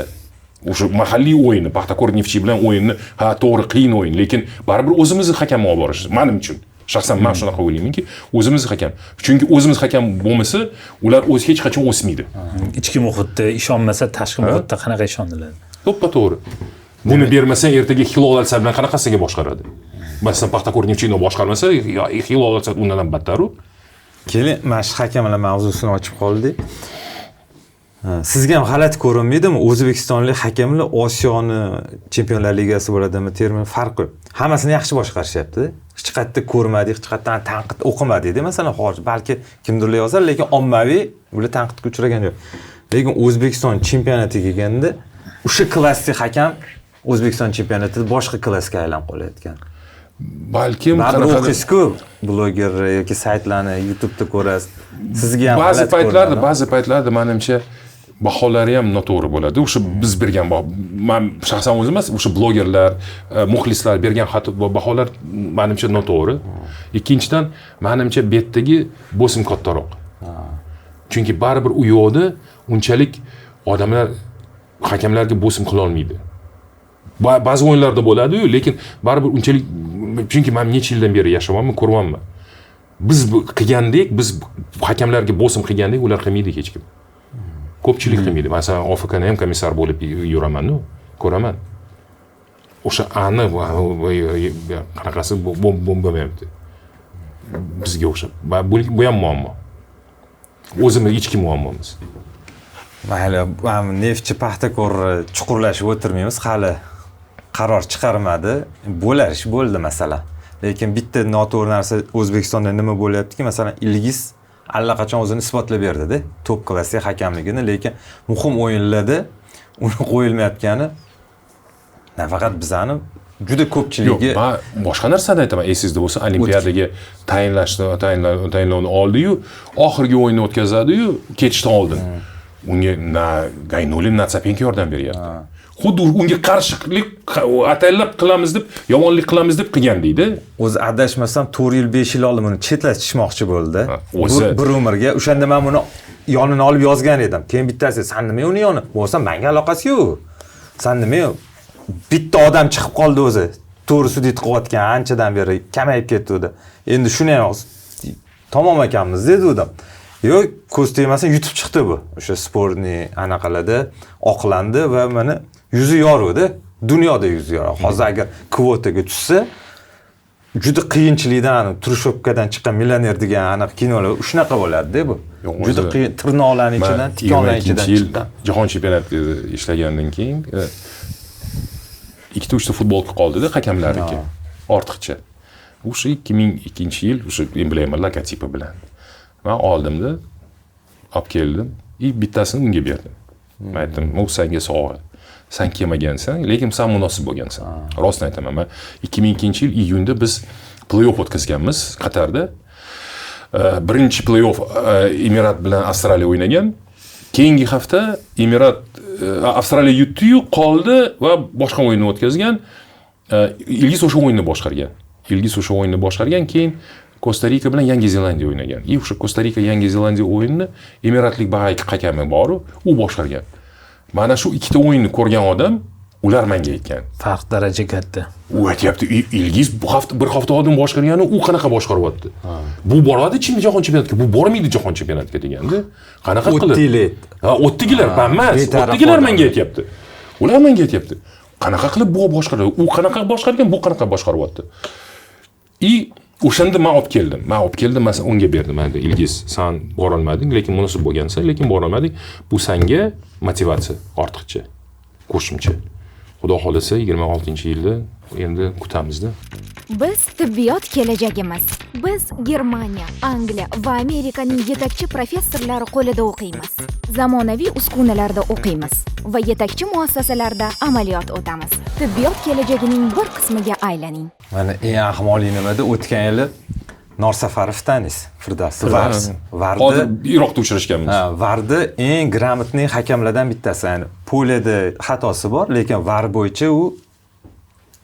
o'sha mahalliy o'yinni, Paxtakor Neftchi bilan o'yinni, to'g'ri qiyin o'yin, lekin baribir o'zimizni hakamni olib borish, mening uchun. Shaxsan men shunaqa o'ylaymanki, o'zimiz hakam. Chunki o'zimiz hakam bo'lmasa, ular o'zi hech qachon o'smaydi. Ichki muhitda ishonmasa, tashqi muhitda qanaqa ishoniladi? To'ppa-to'g'ri. Buni bermasa, ertaga Hilol Al-Sad bilan qanaqasiga boshqaradi? Masalan, Paxtakor Neftchini boshqarmasa, Hilol Al-Sad undan ham battar-u. Keling, mana shu hakamlar mavzusini ochib qoldik. Sizga ham g'alati ko'rinmaydimi? O'zbekistonlik hakamlar Osiyoni Chempionlar Ligasi bo'ladimi, termin farqi. Hammasini yaxshi boshqarishyapti. Hech qayerda ko'rmadik, hech qayerdan tanqid o'qimadik-da. Masalan, hozir balki kimdirlar yozar, lekin ommaviy bular tanqidga uchragan yo'q. Lekin O'zbekiston chempionatiga kelganda o'sha klassik hakam O'zbekiston chempionatida boshqa klassga aylanib qolayotgan. Balkim qanaqa o'qisku bloger yoki saytlarni YouTube'da ko'rasiz. Sizga ham ba'zi paytlarda menimcha baholari ham noto'g'ri bo'ladi. O'sha biz bergan men shaxsan o'zim emas, o'sha blogerlar, muxlislar bergan baholar menimcha noto'g'ri. Ikkinchidan, menimcha bu yerdagi bosim kattaroq. Chunki baribir u yo'qda unchalik odamlar hakamlarga bosim qila olmaydi. Ba'zi o'yinlarda bo'ladi-yu, lekin baribir unchalik, chunki men necha yildan beri yashayapman, ko'ryapman. Biz qilgandek, biz hakamlarga bosim qilgandek, ular qilmaydi hech kim. Ko'pchilik qilmaydi. Masalan, Afrikada ham komissar bo'lib yuraman-ku, ko'raman. O'sha aniq qanaqasi bo'lmayapti. Bizga o'xshab. Bu ham muammo. O'zimiz ichki muammomiz. Mayli, Neftchi Paxtakor chuqurlashib o'tirmaymiz, hali qaror chiqarmadi. Bo'lar ish bo'ldi masalan. Lekin bitta noto'g'ri narsa O'zbekistonda nima bo'lyaptiki, masalan, Ilgiz allaqachon o'zini isbotlab berdi-da, top klassik hakamligini, lekin muhim o'yinlarda uni qo'yilmayotgani nafaqat bizani juda ko'pchiligi. Yo'q, men boshqa narsani aytaman. Esingizda bo'lsa, Olimpiadaga tayinlovni oldi-yu, oxirgi o'yinni o'tkazadi-yu, ketishdan oldin. Unga na Gaynulin, na Tsapenko yordam beryapti. Xuddi unga qarshilik ataylab qilamiz deb, yomonlik qilamiz deb qilgan deydi. O'zi adashmasam 4 yil 5 yil oldin uni chetlatishmoqchi bo'ldi. Bir umrga. O'shanda men buni yonini olib yozgan edim. Keyin bittasi, "Sen nima uni yoni?" Bo'lsa, menga aloqasi yo'q. "Sen nima?" Bitta odam chiqib qoldi o'zi. To'g'ri sudit qilayotgan anchadan beri kamayib ketdi. Endi shuni ham tamom ekanmiz dedi odam. Yo'q, ko'z tegmasin yutib chiqdi bu. O'sha sportni anaqalada oqlandi va mana yuzi yorug'di. Dunyoda yuzi yorug'. Hozir agar kvotaga tushsa, juda qiyinchilikdan, Trushovkadan chiqqan millioner degan aniq kinolar shunaqa bo'ladi-da bu. Juda qiyin tirnoqlarning ichidan, tikonlarning ichidan chiqqan. Jahon chempionatida ishlagandan keyin 2-3 ta futbolka qoldida hakamlarniki. Ortiqcha. O'sha 2002-yil o'sha emblema logotipi bilan. Men oldimda olib keldim. Bittasini unga berdim. Men aytdim, "U senga sovg'a. Sen kelmagansan, lekin sen munosib bo'lgansan." Rostini aytaman, men 2002-yil iyunda biz play-off o'tkazganmiz Qatarda. Birinchi play-off Emirat bilan Avstraliya o'ynagan. Keyingi hafta Emirat Avstraliya yutdi-yu, qoldi va boshqa o'yinni o'tkazgan. Ilgiz o'sha o'yinni boshqargan. Keyin Kosta-Rika bilan Yangi Zelandiya o'ynagan. O'sha Kosta-Rika Yangi Zelandiya o'yinini Emiratlik bag'ayki hakami bor, u boshqargan. Mana shu ikkita o'yinni ko'rgan odam ular menga aytgan. Farq daraja katta. U aytibdi, Ilgiz bir hafta oldin boshqargani, u qanaqa boshqaryapti? Bu boradi jahon chempionatiga, bu bormaydi jahon chempionatiga deganda. Qanaqa qilib? O'ttigilar, emas. O'ttigilar menga aytibdi. Ular menga aytibdi. Qanaqa qilib bu boshqaradi? U qanaqa boshqargan, bu qanaqa boshqaryapti? O'shanda men olib keldim. Masalan, unga berdim. Mana Ilgiz, sen bora olmading, lekin munosib bo'lgansan, lekin bora olmading. Bu senga motivatsiya ortiqcha, qo'shimcha. Xudo xolasa 26-yilda endi kutamizda. Biz tibbiyot kelajagimiz. Biz Germaniya, Angliya va Amerikaning yetakchi professorlari qo'lida o'qiymiz. Zamonaviy uskunalarda o'qiymiz va yetakchi muassasalarda amaliyot o'tamiz. Tibbiyot kelajagining bir qismiga aylaning. Mana eng ahmoqli nimada o'tgan yili Norsafarov tanis, Firdavs Vars. Hozir Iroqda uchrashganmiz. Vardi eng gрамотный hakamlardan bittasi. Ya'ni poliyada xatosi bor, lekin var bo'yicha u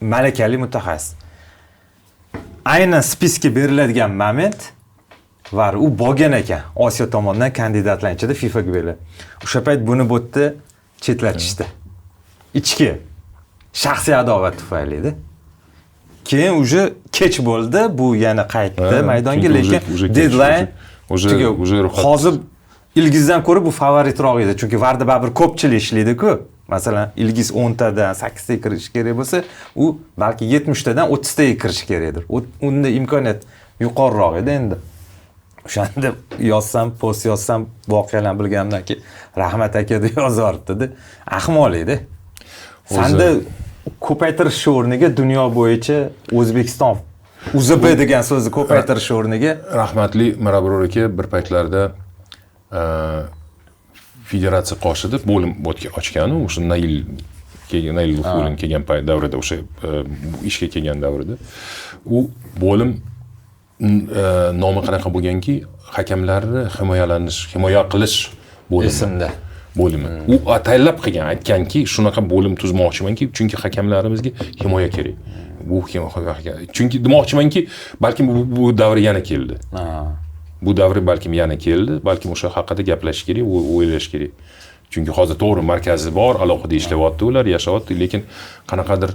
malakali mutaxassis. Aynan spiska beriladigan moment var u bo'lgan ekan. Osiyo tomonidan kandidatlar ichida FIFA ga beriladi. O'sha payt buni bo'tda chetlatishdi. Ichki shaxsiy adovat tufayli edi. Keyin uje kech bo'ldi, bu yana qaytdi maydonga, lekin deadline hozir ilgizdan ko'ra bu favoritroq edi, chunki Varda baribir ko'pchilik ishlaydi-ku. Masalan, Ilgiz 10 tadan 8 taga kirish kerak bo'lsa, u balki 70 tadan 30 taga kirish kerakdir. Unda imkoniyat yuqoriroq edi endi. O'shanda yozsam, post yozsam, voqealarni bilganimdan keyin rahmat aka deb yozardi. Ahmoqlik-da. Sanda ko'paytirish o'rniga dunyo bo'yicha O'zbekiston UZB degan so'zni ko'paytirish o'rniga rahmatli Mirabror aka bir paytlarda federatsiya qoshida bo'lim ochgan, o'sha Nail Lufurin kelgan payt davrida, o'sha ishga kelgan davrida u bo'lim nomi qanaqa bo'lganki, hakamlarni himoya qilish bo'limi. Bo'limi. U tayinlab qilgan, aytganki, shunaqa bo'lim tuzmoqchimanki, chunki hakamlarimizga himoya kerak. Bu chunki demoqchimanki, balkim bu davr yana keldi. Bu davr balkim yana keldi, balkim o'sha haqida gaplashish kerak, o'ylash kerak. Chunki hozir to'g'ri markazi bor, alohida ishlayapti ular, yashayapti, lekin qanaqadir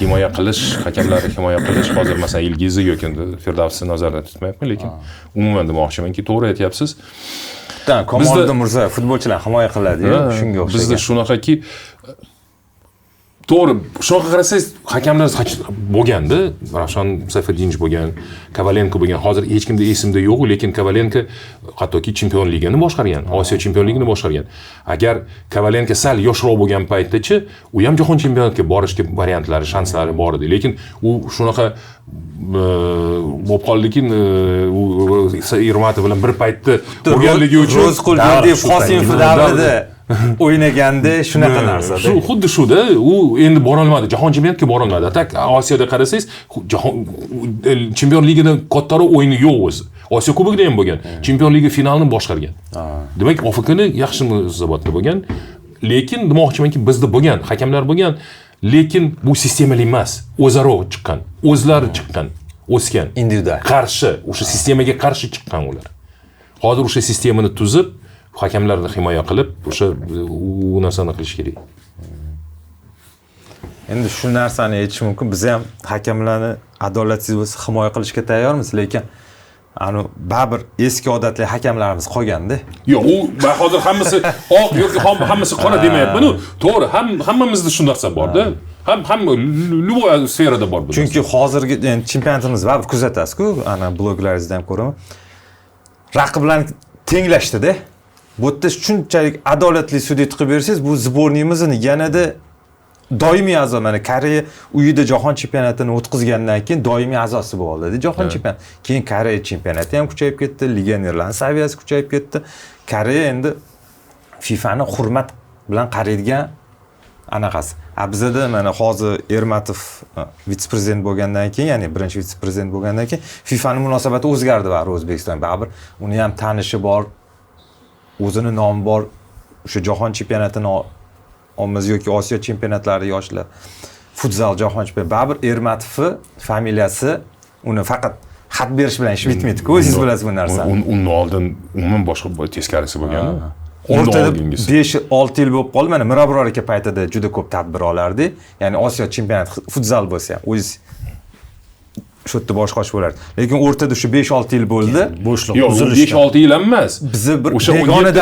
himoya qilish, hakamlarni himoya qilish, hozir masalan Ilgizni yoki Firdavsni nazarda tutmayapman, lekin umuman demoqchimanki, to'g'ri aytyapsiz. Komanda Mirzayev futbolchilar himoya qiladi-yu, shunga o'xshagan. Bizda shunaqaki to'g'ri, shunaqa qarasangiz, hakamlar bo'lganda, Ravshan Sayfiddinov bo'lgan, Kovalenko bo'lgan, hozir hech kimda esimda yo'q, lekin Kovalenko hattoki Chempion Ligani boshqargan, Osiyo Chempion Ligini boshqargan. Agar Kovalenko sal yoshroq bo'lgan paytda-chi, u ham jahon chempionatiga borishga variantlari, shanslari bor edi, lekin u shunaqa bo'lib qoldiki, u Irmatov bilan bir paytda bo'lganligi uchun Rozqul Berdiyev Qosimov davrida o'ynaganda shunaqa narsa. Shu xuddi shuda, u endi bora olmadi, jahon chempionatiga bora olmadi. Tak Osiyoda qarasangiz, jahon Chempion Ligidan kattaroq o'yini yo'q o'zi. Osiyo Kubogida ham bo'lgan. Chempion Ligi finalini boshqargan. Demak, OFKni yaxshi munosabatda bo'lgan, lekin demoqchimanki, bizda bo'lgan, hakamlar bo'lgan, lekin bu sistemali emas, o'zaro chiqqan, o'zlari chiqqan, o'sgan, individual. Qarshi, o'sha sistemaga qarshi chiqqan ular. Hozir o'sha sistemani tuzib, hakamlarni himoya qilib, o'sha u narsani qilish kerak. Endi shu narsani aytish mumkin, biz ham hakamlarni adolatsiz bo'lsa himoya qilishga tayyormiz, lekin baribir eski odatli hakamlarimiz qolganda. Yo'q, u hozir hammasi oq yoki hammasi qora demayapman-ku. To'g'ri, hammamizda shu narsa bor-da. Hamma любой sferada bor bu. Chunki hozirgi chempionatimiz baribir kuzatasiz-ku, ana bloglaringizda ham ko'raman. Raqiblarni tenglashdida. Bu yerda shunchalik adolatli sudya qilib bersangiz, bu zborniyimizni yanada doimiy a'zo, mana Koreya uyida jahon chempionatini o'tkazgandan keyin doimiy a'zosi bo'ldi jahon chempionati. Keyin Koreya chempionati ham kuchayib ketdi, legionerlar saviyasi kuchayib ketdi. Koreya endi FIFAni hurmat bilan qaraydigan anaqasi. Bizda mana hozir Ermatov vitse-prezident bo'lgandan keyin, ya'ni birinchi vitse-prezident bo'lgandan keyin FIFAning munosabati o'zgardi va O'zbekiston baribir uni ham tanishi bor, o'zini nomi bor, o'sha jahon chempionatini olmaz yoki Osiyo chempionatlari yoshlar futzal jahon chempionati baribir Ermatovni familiyasi uni faqat xat berish bilan ish bitmaydi-ku, o'zingiz bilasiz bu narsani. Undan oldin umuman boshqa teskarisi bo'lgan. O'rtada 5-6 yil bo'lib qoldi. Mana Mirabror aka paytida juda ko'p tadbir olardi. Ya'ni Osiyo chempionati futzal bo'lsa ham o'zingiz shu yerda boshqacha bo'lardi. Lekin o'rtada shu 5-6 yil bo'ldi. Bo'shliq, uzilish. 5-6 yil emas. Bizni bir o'sha 17,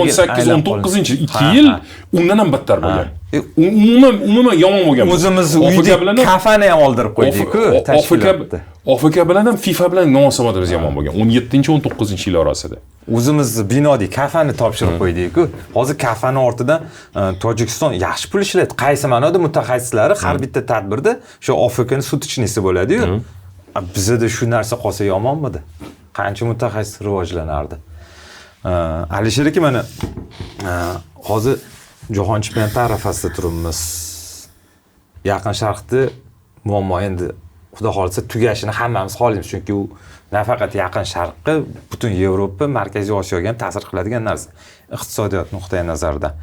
18, 19, 2 yil undan ham battar bo'lgan. umuman yomon bo'lgan. O'zimiz uyda kafani ham oldirib qo'ydik-ku, tashkilotda. Afrika bilan ham FIFA bilan munosabatimiz yomon bo'lgan. 17-19-yil orasida. O'zimiz binoda kafani topshirib qo'ydik-ku. Hozir kafani ortidan Tojikiston yaxshi pul ishlaydi. Qaysi ma'noda mutaxassislari har bitta tadbirda shu Afrikaning sutichnisi bo'ladi-yu. Bizda shu narsa qolsa yomonmidi? Qancha mutaxassis rivojlanardi. Alisher aka, mana hozir Jahon chempionati arafasida turibmiz. Yaqin Sharqda muammo endi xudo xolisa tugashini hammamiz xohlaymiz, chunki u nafaqat Yaqin Sharqqa, butun Yevropa, Markaziy Osiyoga ham ta'sir qiladigan narsa. Iqtisodiyot nuqtai nazaridan.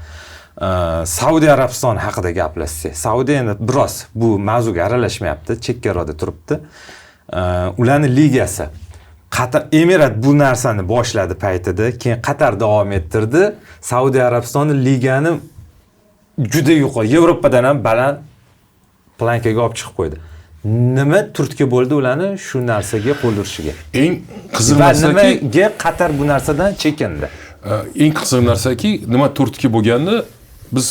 Saudiya Arabistoni haqida gaplashsak, Saudiya endi biroz bu mavzuga aralashmayapti, chekkaroqda turibdi. Ularning ligasi Qatar Emirat bu narsani boshladi paytida, keyin Qatar davom ettirdi. Saudiya Arabistoni ligani juda yuqori, Yevropadan ham baland plankaga olib chiqib qo'ydi. Nima turtki bo'ldi ularni shu narsaga qo'l urishiga? Eng qiziq narsaki, nimaga Qatar bu narsadan chekindi? Eng qiziq narsaki, nima turtki bo'lganda, biz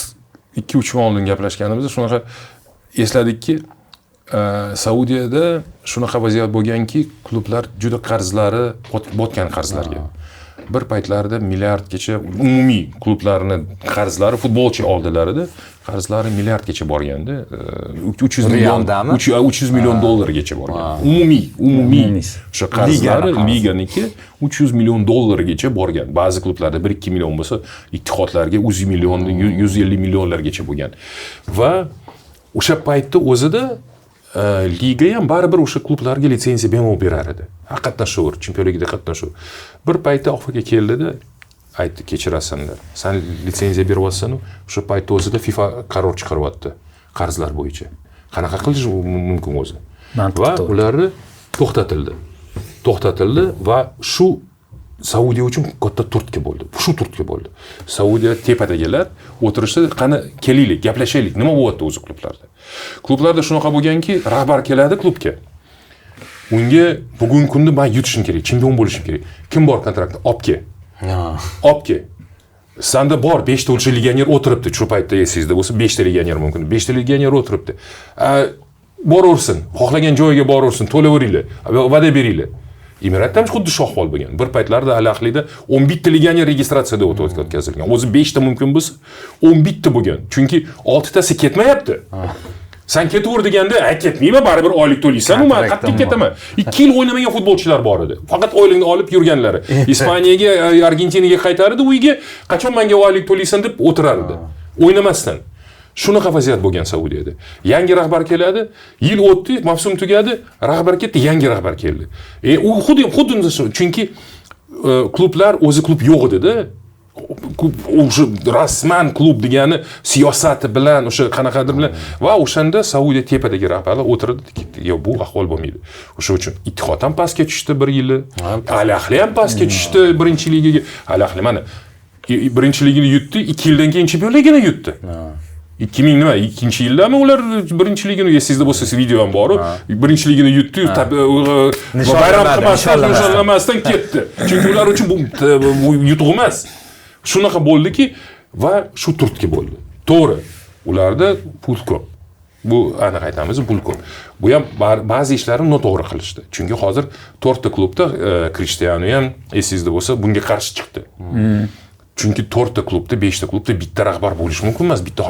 2-3 kun oldin gaplashganimizda shunaqa esladikki, Saudiyada shunaqa vaziyat bo'lganki, klublar juda qarzlari botgan qarzlarga. Bir paytlarda milliardgacha umumiy klublarning qarzlari futbolchi oldilarida qarzlari milliardgacha borganda, 300 million dollargacha borgan. Umumiy o'sha qarzlari liganiki 300 million dollargacha borgan. Ba'zi klublarda 1-2 million bo'lsa, ittihodlarga 100 million, 150 millionlargacha bo'lgan. Va o'sha paytda o'zida liga ham baribir o'sha klublarga litsenziya bemalol berar edi. Qatnashaver, Chempionlar Ligida qatnashaver. Bir paytda Afrika keldida, aytdi, kechirasanlar. Sen litsenziya beryapsan, o'sha paytda o'zida FIFA qaror chiqaryapti qarzlar bo'yicha. Qanaqa qilish mumkin o'zi? Va ularni to'xtatildi va shu Saudiya uchun katta turtki bo'ldi. Shu turtki bo'ldi. Saudiya tepadagilar o'tirishda qani kelinglar, gaplashaylik. Nima bo'lyapti o'zi klublarda? Klublarda shunaqa bo'lganki, rahbar keladi klubga. Unga bugungi kunda men yutishim kerak, chempion bo'lishim kerak. Kim bor kontraktda? Obke. Obke. Sanda bor 5 ta o'sha legioner o'tiribdi. Shu paytda esingizda bo'lsa 5 ta legioner mumkin. 5 ta legioner o'tiribdi. Boraversin, xohlagan joyiga boraversin, to'laveringlar, va'da beringlar. Emiratda ham xuddi shu ahvol bo'lgan. Bir paytlarda Al-Ahlida 11 ta legioner registratsiyada o'tkazilgan. O'zi 5 ta mumkin bo'lsa, 11 ta bo'lgan. Chunki 6 tasi ketmayapti. Sen ketaver deganda, ketmayman, baribir oylik to'laysan, men qattiq ketaman. 2 yil o'ynamagan futbolchilar bor edi. Faqat oylikni olib yurganlari. Ispaniyaga, Argentinaga qaytardi, uyga qachon menga oylik to'laysan deb o'tirardi. O'ynamasdan. Shunaqa vaziyat bo'lgan Saudiyada. Yangi rahbar keladi, yil o'tdi, mavsum tugadi, rahbar ketdi, yangi rahbar keldi. U xuddi chunki klublar o'zi klub yo'q edi-da. O'sha rasman klub degani siyosati bilan, o'sha qanaqadir bilan va o'shanda Saudiya tepadagi rahbarlar o'tirdi, yo'q, bu ahvol bo'lmaydi. O'sha uchun Ittihod ham pastga tushdi bir yil. Al-Ahli ham pastga tushdi birinchi ligaga. Al-Ahli mana birinchi ligini yutdi, 2 yildan keyin Chempionlar Ligini yutdi. 2002-yildami ular birinchi ligini, esingizda bo'lsa video ham bor. Birinchi ligini yutdi, bayram nishonlamasdan ketdi. Chunki ular uchun bu yutuq emas. Shunaqa bo'ldiki va shu turtki bo'ldi. To'g'ri, ularda pul ko'p. Bu aniq aytamiz, pul ko'p. Bu ham ba'zi ishlarni noto'g'ri qilishdi. Chunki hozir 4 ta klubda Cristiano ham esingizda bo'lsa bunga qarshi chiqdi. Chunki 4 ta klubda, 5 ta klubda bitta rahbar bo'lish mumkin emas, bitta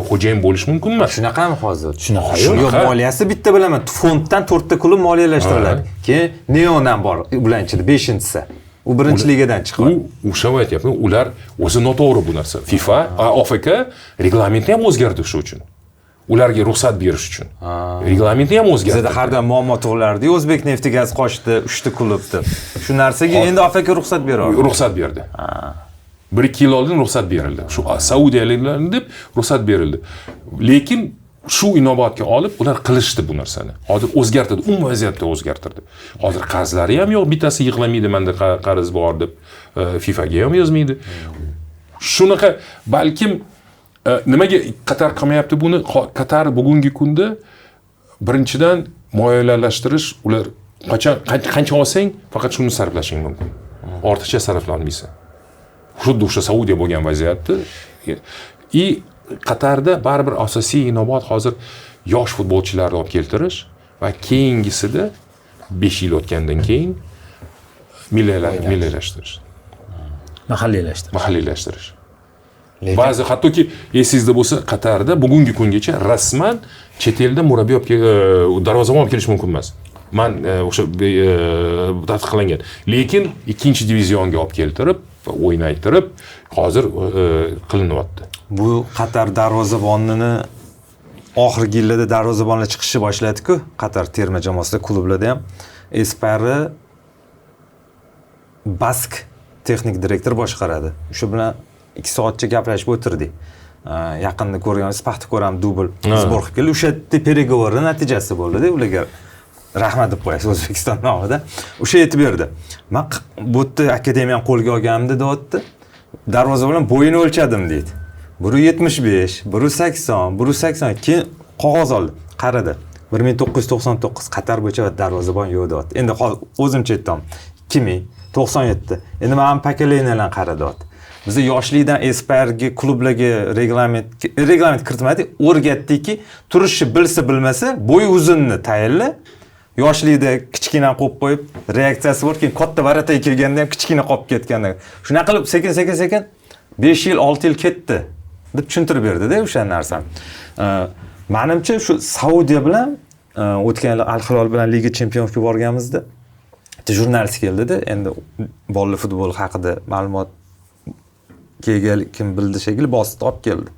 xo'jayin bo'lish mumkin emas. Shunaqami hozir? Shunaqa. Yo'q, moliyasi bitta bilaman. Fonddan 4 ta klub moliyalashtiriladi. Keyin Neonam bor, ular ichida 5-chisi. U birinchi ligadan chiqadi. O'sha aytyapman, ular o'zi noto'g'ri bu narsa. FIFA, AFK reglamentni ham o'zgartirdi shu uchun. Ularga ruxsat berish uchun. Reglamentni ham o'zgartirdi. Bizda har doim muammo tug'ilardi. O'zbek nefti gaz qochdi, 3 ta klub deb. Shu narsaga endi AFK ruxsat beradi. Ruxsat berdi. 1-2 yil oldin ruxsat berildi. Shu Saudiyaliklarga deb ruxsat berildi. Lekin shu inobatga olib ular qilishdi bu narsani. Hozir o'zgartirdi, vaziyatni o'zgartirdi. Hozir qarzlari ham yo'q, bittasi yig'lamaydi, menda qarz bor deb FIFA ga ham yozmaydi. Shunaqa balkim nimaga Qatar qilmayapti buni? Qatar bugungi kunda birinchidan moliyalashtirish, ular qancha olsang, faqat shuni sarflashing mumkin. Ortiqcha sarflanmaysan. Xuddi o'sha Saudiya bo'lgan vaziyatda Qatarda baribir asosiy inobat hozir yosh futbolchilarni olib keltirish va keyingisida 5 yil o'tgandan keyin milliylashtirish. Mahalliylashtirish. Ba'zi hattoki esingizda bo'lsa Qatarda bugungi kungacha rasman chet elda murabbiy darvozabon olib kelish mumkin emas. Men o'sha tasdiqlangan. Lekin ikkinchi divizionga olib keltirib, o'ynaytirib, hozir qilinyapti. Bu Qatar darvozabonini oxirgi yillarda darvozabonlar chiqishni boshladi-ku, Qatar terma jamoasida, klublarda ham. Espari Bask texnik direktor boshqaradi. O'sha bilan 2 soatcha gaplashib o'tirdik. Yaqinda ko'rganmiz, paxta ko'ram dubl sbor qilib keldi. O'sha yerda переговорlar natijasi bo'ldi-da, ularga rahmat deb qo'yasiz O'zbekiston nomidan. O'sha yetib berdi. Men bu yerda akademiyani qo'lga olganimda deyapti. Darvozabon bo'yini o'lchadim deydi. 175, 180, 180 keyin qog'oz oldi, qaradi. 1999 Qatar bo'yicha darvozabon yo'q deyapti. Endi o'zimcha aytaman. 2097. Endi men pokoleniyalarni qaradi. Biz yoshlikdan Esparga, klublarga reglament kiritmadik, o'rgatdikki, turishni bilsa bilmasa, bo'y uzunni tayinla. Yoshlikda kichkina qo'yib qo'yib, reaksiyasi bor, keyin katta varataga kelganda ham kichkina qolib ketganda. Shuna qilib sekin 5 yil, 6 yil ketdi deb tushuntirib berdi-da o'sha narsani. Menimcha shu Saudiya bilan o'tgan yil Al Hilol bilan Liga Chempionlarga borganimizda jurnalist keldi-da, endi bolalar futbol haqida ma'lumot kim bildi shekilli bosib olib keldi.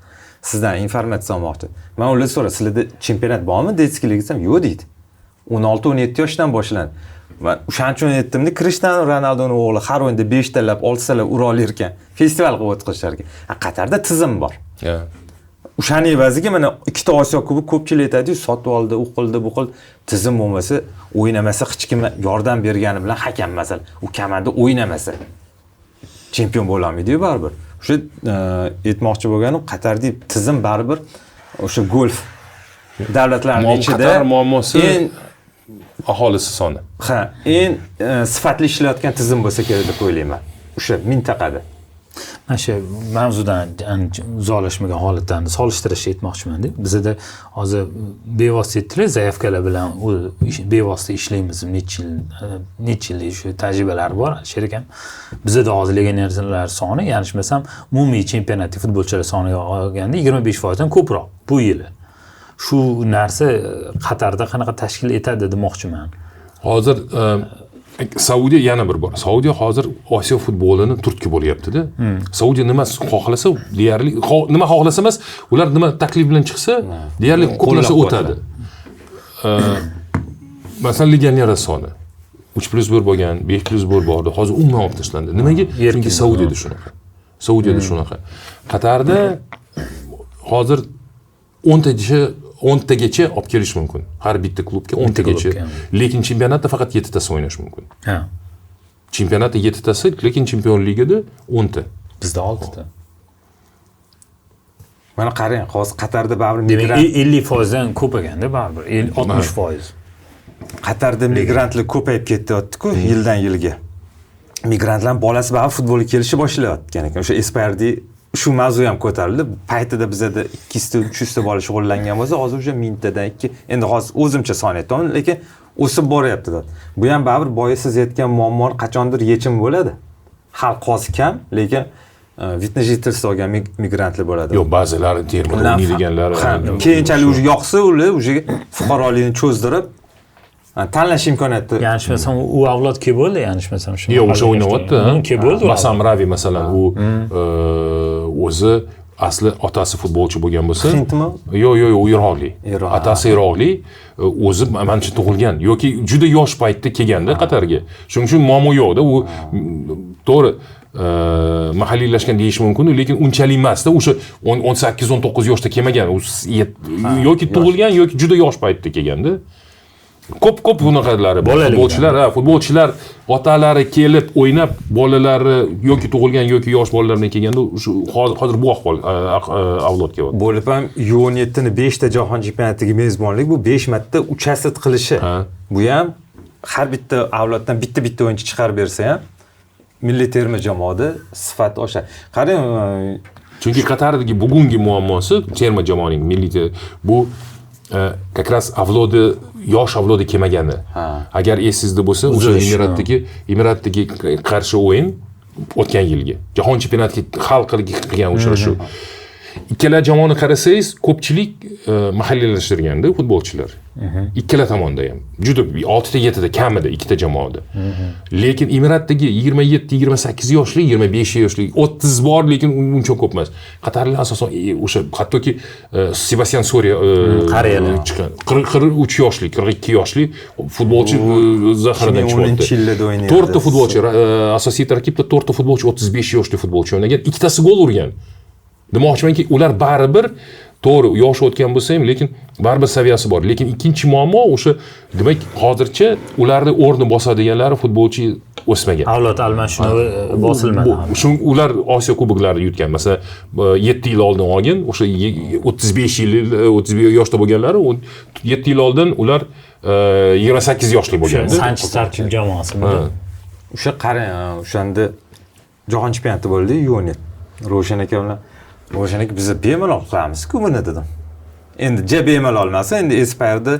Sizdan informatsiya olmoqchi. Men ulardan so'radim, sizlarda chempionat bormi? Deysikilik desam, yo'q deydi. 16-17 yoshdan boshlandi. Men o'shaning uchun aytdimda, Cristiano Ronaldoning o'g'li har o'yinda 5 talab, 6 talab ura olar ekan, festival qilib o'tkazishar ekan. Qatarda tizim bor. O'shaning evaziga mana ikkita Osiyo kubogi ko'pchilik aytadi, sotib oldi, u qildi, bu qildi. Tizim bo'lmasa, o'ynamasa hech kim yordam bergani bilan hakam masalan, u kamanda o'ynamasa chempion bo'la olmaydi-ku baribir. O'sha aytmoqchi bo'lganim, Qatarda tizim baribir o'sha golf davlatlarning ichida Qatar muammosi aholisi soni. Ha, eng sifatli ishlayotgan tizim bo'lsa kerak deb o'ylayman. O'sha mintaqada. Mana shu mavzudan uzoqlashmagan holatlarni solishtirishni aytmoqchiman-da. Bizda hozir bevosita zaявkalar bilan bevosita ishlaymiz. Necha yil shu tajribalar bor. Sherikam bizda hozir legionerlar soni, ya'nishmasam, umumiy chempionatda futbolchilar soniga olganda 25% dan ko'proq bu yil. Shu narsa Qatarda qanaqa tashkil etadi demoqchiman. Hozir Saudiya yana bir bor. Saudiya hozir Osiyo futbolini turtki bo'lyapti-da. Saudiya nima xohlasa, deyarli nima xohlasa emas, ular nima taklif bilan chiqsa, deyarli ko'p narsa o'tadi. Masalan, legionerlar soni 3+1 bo'lgan, 5+1 bordi. Hozir umuman olib tashlandi. Nimaga? Chunki Saudiyada shunaqa. Saudiyada shunaqa. Qatarda hozir 10 tagacha olib kelish mumkin. Har bitta klubga 10 tagacha. Lekin chempionatda faqat 7 tasi o'ynash mumkin. Ha. Chempionatda 7 tasi, lekin Chempion Ligada 10 ta. Bizda 6 ta. Mana qarang, hozir Qatarda baribir Demak, 50% dan ko'payganda baribir 60%. Qatarda migrantlar ko'payib ketyapti-ku yildan yilga. Migrantlar bolasi baribir futbolga kelishni boshlayotgan ekan. O'sha Espardi shu mavzu ham ko'tarildi. Paytida bizda 200-300 ta bola shug'ullangan bo'lsa, hozir o'sha 1000 tadan 2. Endi hozir o'zimcha son aytaman, lekin o'sib boryapti. Bu ham baribir boyasiz aytgan muammolar qachondir yechim bo'ladi. Xalq oz kam, lekin vitna jительство olgan migrantlar bo'ladi. Yo'q, ba'zilari termini o'ynaydiganlar. Keyinchalik o'zi yoqsa, ular o'sha fuqarolikni cho'zdirib tanlash imkoniyati. Ya'nishmasam u avlod ke bo'ldi, ya'nishmasam shu. Yo'q, o'sha o'ynayapti. Ke bo'ldi. Basam Ravi masalan, u o'zi asli otasi futbolchi bo'lgan bo'lsa, Hindmi? Yo'q, u iroqlik. Otasi iroqlik, o'zi mancha tug'ilgan yoki juda yosh paytda kelganda Qatarga. Shuning uchun muammo yo'q-da, u to'g'ri mahalliylashgan deyish mumkin, lekin unchalik emas-da, o'sha 18-19 yoshda kelmagan, yoki tug'ilgan yoki juda yosh paytda kelganda. Ko'p bunaqalari bor. Futbolchilar otalari kelib o'ynab, bolalari yoki tug'ilgan yoki yosh bolalardan kelganda hozir bu ahvol avlod kelyapti. Bo'lib ham U17ni 5 ta jahon chempionatiga mezbonlik, bu 5 marta uchastit qilishi. Bu ham har bitta avloddan bitta o'yinchi chiqarib bersa ham milliy terma jamoada sifat oshadi. Qarang, Chunki Qatardagi bugungi muammosi terma jamoaning milliy bu как раз avlodi yosh avlodi kelmagani. Agar esingizda bo'lsa, o'sha Emiratdagi qarshi o'yin o'tgan yilgi Jahon chempionatiga hal qilgan uchrashuv. Ikkala jamoani qarasangiz, ko'pchilik mahalliylashtirganda futbolchilar. Ikkala tomonda ham. Juda 6 ta 7 ta kamida ikkita jamoada. Lekin Emiratdagi 27-28 yoshli, 25 yoshli, 30 bor, lekin uncha ko'p emas. Qatarlar asosan o'sha hattoki Sebastian Soria chiqqan 43 yoshli, 42 yoshli futbolchi zaxiradan chiqdi. 4 ta futbolchi, asosiy tarkibda 4 ta futbolchi 35 yoshli futbolchi o'ynagan, ikkitasi gol urgan. Demoqchimanki, ular baribir to'g'ri yosh o'tgan bo'lsa ham, lekin baribir saviyasi bor. Lekin ikkinchi muammo o'sha, demak, hozircha ularni o'rni bosadiganlari futbolchi o'smagan. Avlod almashinuvi bosilmadi. Ular Osiyo kuboklarida yutgan. Masalan, 7 yil oldin olgan, o'sha 35 yil, 30 yoshda bo'lganlari, 7 yil oldin ular 28 yoshli bo'lgandi. Sanchi Tarkin jamoasimi? O'sha qarang, o'shanda jahon chempionati bo'ldi, Yunit. Ro'shan aka bilan Ro'shan aka biz bemalol qilamiz-ku buni dedim. Endi bemalol emas, endi Espirda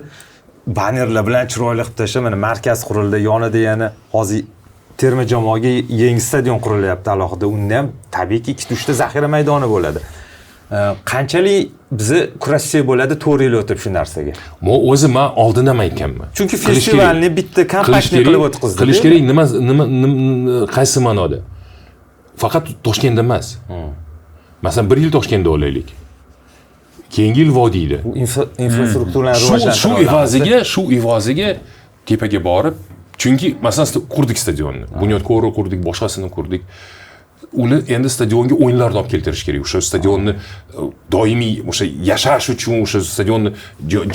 bannerlar bilan chiroyli qilib tashlab, mana markaz qurildi, yonida yana hozir terma jamoaga yangi stadion qurilyapti alohida. Unda ham tabiiyki 2-3 ta zaxira maydoni bo'ladi. Qanchalik bizni kurashsak bo'ladi 4 yil o'tib shu narsaga. Men oldin ham aytganman. Chunki festivalni bitta kompaniya qilib o'tkazdi. Qilish kerak, nima qaysi ma'noda? Faqat Toshkentda emas. Masalan, 1 yil Toshkentda olaylik. Keyingi yil Vodiyda. Infrastrukturani rivojlantirib, shu evaziga tepaga borib, chunki masalan qurdik stadionni. Bunyodkorni qurdik, boshqasini qurdik. Uni endi stadionga o'yinlarni olib keltirish kerak. O'sha stadionni doimiy o'sha yashash uchun o'sha stadionni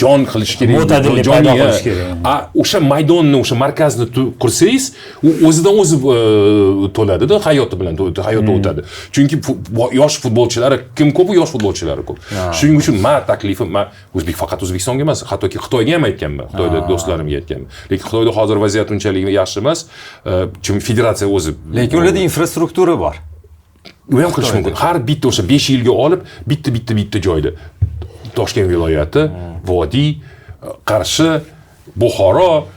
jon qilish kerak. Mo'tadillik paydo qilish kerak. O'sha maydonni, o'sha markazni qursangiz, u o'zidan o'zi to'ladi-da, hayoti bilan hayotda o'tadi. Chunki yosh futbolchilari kim ko'p, yosh futbolchilari ko'p. Shuning uchun taklifim faqat O'zbekistonga emas, hattoki Xitoyga ham aytganman. Xitoyda do'stlarimga aytganman. Lekin Xitoyda hozir vaziyat unchalik yaxshi emas, chunki federatsiya o'zi. Lekin ularda infrastruktura bor. U ham qilish mumkin. Har bitta o'sha 5 yilga olib, bitta joyda. Toshkent viloyati, Vodiy, Qarshi, Buxoro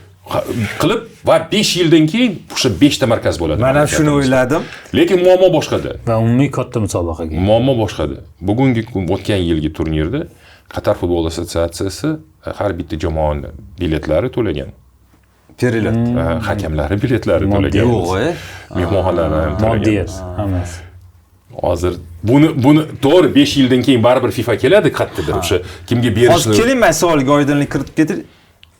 qilib va 5 yildan keyin o'sha 5 ta markaz bo'ladi. Men ham shuni o'yladim. Lekin muammo boshqada. Va umumiy katta musobaqaga. Muammo boshqada. Bugungi o'tgan yilgi turnirda Qatar futbol assotsiatsiyasi har bitta jamoaning biletlari to'lagan. Perilot. Hakamlari biletlari to'lagan. Yo'q, mehmonxonalar ham moddiyat hammasi. Hozir buni to'g'ri 5 yildan keyin baribir FIFA keladi qayerdadir o'sha kimga berishni. Hozir keling, men savolga oydinlik kiritib ketib,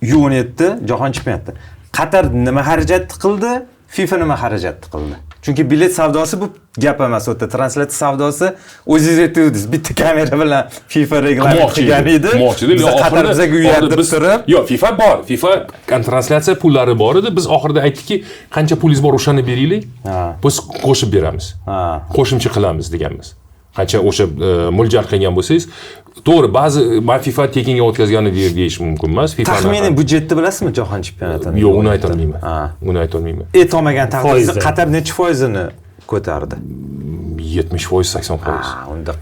U17 jahon chempionati. Qatar nima xarajat qildi? FIFA nima xarajat qildi? Chunki bilet savdosi bu gap emas, o'ta translyatsiya savdosi o'zingiz aytdingiz, bitta kamera bilan FIFA reglament qilgan edi. Biz Qatar bizga uyatib turib, yo'q, FIFA bor. FIFA translyatsiya pullari bor edi. Biz oxirida aytdikki, qancha pulingiz bor o'shani beringlar, biz qo'shib beramiz. Qo'shimcha qilamiz deganmiz. Qancha o'sha mo'ljal qilgan bo'lsangiz, to'g'ri, ba'zi FIFA tekinga o'tkazgani deyish mumkin emas. FIFA taxminiy byudjetni bilasizmi jahon chempionatini? Yo'q, uni ayta olmayman. Uni ayta olmayman. Aytolmagan taqdirda Qatar necha foizini ko'tardi? 70%, 80%. Unda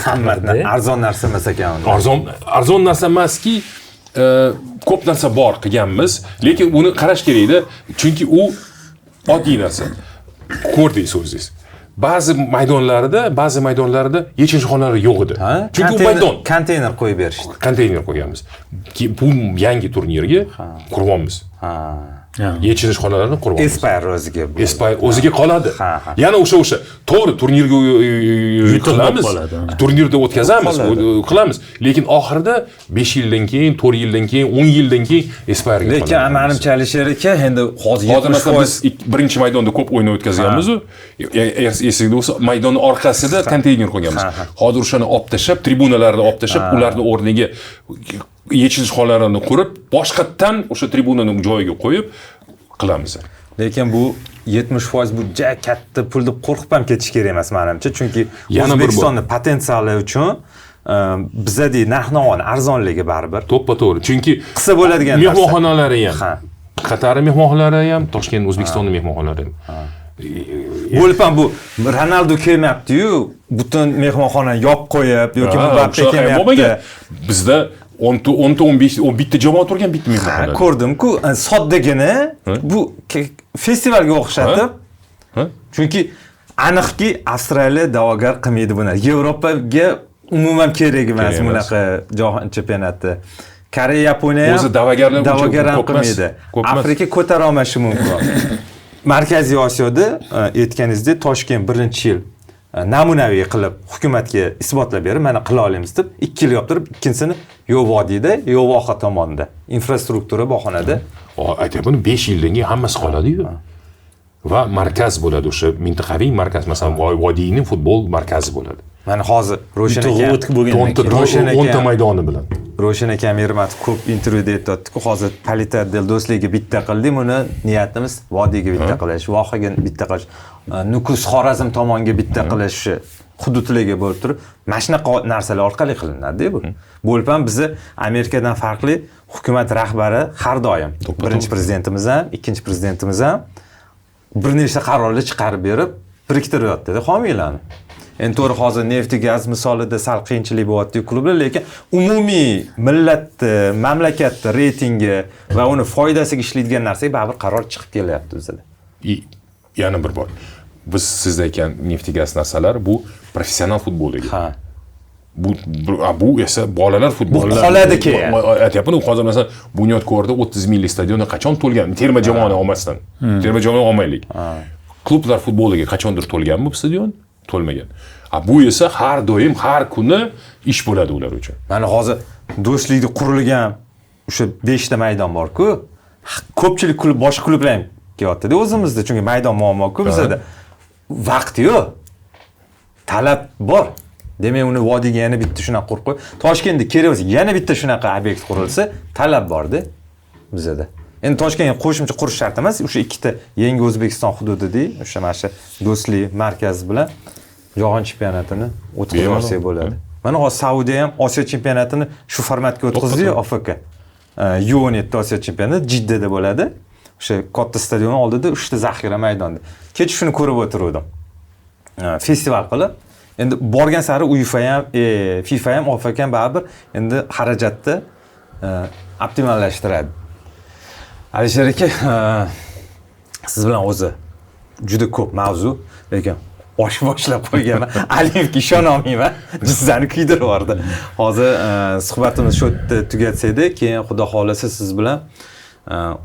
hamma arzon narsa emas ekan. Arzon narsa emaski, ko'p narsa bor qilganmiz, lekin buni qarash kerak-da, chunki u oddiy narsa. Ko'rdingiz o'zingiz. Ba'zi maydonlarda yechinxonalar yo'q edi. Chunki u maydon konteyner qo'yib berishdi. Konteyner qo'yganmiz. Bu yangi turnirga quryapmiz. Yechinxonalarni quryapmiz. Espire o'ziga qoladi. Yana o'sha to'g'ri turnirga qilamiz. Turnirda o'tkazamiz, qilamiz. Lekin oxirida 5 yildan keyin, 4 yildan keyin, 10 yildan keyin Espire ga qoladi. Lekin menimcha Alisher aka, endi hozir biz birinchi maydonda ko'p o'yin o'tkazganmiz-ku. Esingizda bo'lsa, maydonning orqasida konteyner qo'yganmiz. Hozir o'shani olib tashlab, tribunalarni olib tashlab, ularning o'rniga yechinxonalarni qurib, boshqatdan o'sha tribunaning joyiga qo'yib qilamiz. Lekin bu 70% bu juda katta pul deb qo'rqib ham ketish kerak emas menimcha, chunki O'zbekistonning potensiali uchun bizadagi narx-navoni arzonligi baribir. To'ppa-to'g'ri. Chunki qilsa bo'ladigan mehmonxonalari ham, Qatar mehmonxonalari ham, Toshkent O'zbekistonning mehmonxonalari ham. Bo'lib ham bu Ronaldo kelmayapti-yu, butun mehmonxonani yopib qo'yib yoki Mbappe kelmayapti. Bizda 10-15 jamoa turgan bitta mehmonxonada. Ko'rdim-ku, soddagina bu festivalga o'xshatib. Chunki aniqki Avstraliya da'vogar qilmaydi buni. Yevropaga umuman kerak emas bunaqa jahon chempionati. Koreya, Yaponiya o'zi da'vogarlar ham qilmaydi. Afrika ko'tara olmashi mumkin. Markaziy Osiyoda aytganingizdek Toshkent 1-yil namunaviy qilib hukumatga isbotlab berib, mana qila olamiz deb 2 yil yoptirib, ikkinchisini yo'q vodiyda, yo'q voha tomonda, infrastruktura bahonada. Aytyapman, 5 yildan keyin hammasi qoladi-yu. Va markaz bo'ladi, o'sha mintaqaviy markaz, masalan, vodiyning futbol markazi bo'ladi. Mana hozir Ro'shan aka 10 ta maydoni bilan. Ro'shan aka Mermatov ko'p intervyuda aytdi-ku, hozir Politar Deldosliga bitta qildik, buni niyatimiz vodiyga bitta qilish, vohaga bitta qilish, Nukus Xorazm tomonga bitta qilish, hududlarga bo'lib turib, mana shunaqa narsalar orqali qilinadi bu. Bo'lib ham bizni Amerikadan farqli hukumat rahbari har doim birinchi prezidentimiz ham, ikkinchi prezidentimiz ham bir nechta qarorlar chiqarib berib, biriktiryapti-da homiylarni. Endi to'g'ri hozir neft gaz misolida sal qiyinchilik bo'lyapti klublar, lekin umumiy millatni, mamlakatni reytingi va uni foydasiga ishlaydigan narsaga baribir qaror chiqib kelyapti bizda. Yana bir bor. Biz siz aytgan neft gaz narsalar bu professional futbolga. Ha. Bu esa bolalar futboli. Qoladi keyin. Aytyapman, hozir masalan Bunyodkorda 30 minglik stadionni qachon to'lgan? Terma jamoani olmasdan. Terma jamoani olmaylik. Klublar futboliga qachondir to'lganmi bu stadion? To'lmagan. Bu esa har doim, har kuni ish bo'ladi ular uchun. Mana hozir do'stlikda qurilgan o'sha 5 ta maydon bor-ku, ko'pchilik klub, boshqa klublar ham kelyapti-da o'zimizda, chunki maydon muammo-ku bizda. Vaqt yo'q. Talab bor. Demak, uni vodiyga yana bitta shunaqa qurib qo'y. Toshkentda kerak bo'lsa, yana bitta shunaqa obyekt qurilsa, talab bor-da bizda. Endi Toshkentga qo'shimcha qurish shart emas, o'sha ikkita yangi O'zbekiston hududida, o'sha mana shu do'stlik markazi bilan jahon chempionatini o'tkazib bo'ladi. Mana hozir Saudiya ham Osiyo chempionatini shu formatga o'tkazdi-yu, AFK. U17 Osiyo chempionati Jiddada bo'ladi. O'sha katta stadion oldida 3 ta zaxira maydonda. Kecha shuni ko'rib o'tirdim. Festival qilib, endi borgan sari UEFA ham, FIFA ham, AFK ham baribir endi xarajatni optimallashtiradi. Alisher aka, siz bilan o'zi juda ko'p mavzu, lekin boshlab qo'yganman. Aliyevga ishona olmayman. Jizzani kuydirib yubordi. Hozir suhbatimiz shu yerda tugatsa-da, keyin Xudo xolasa siz bilan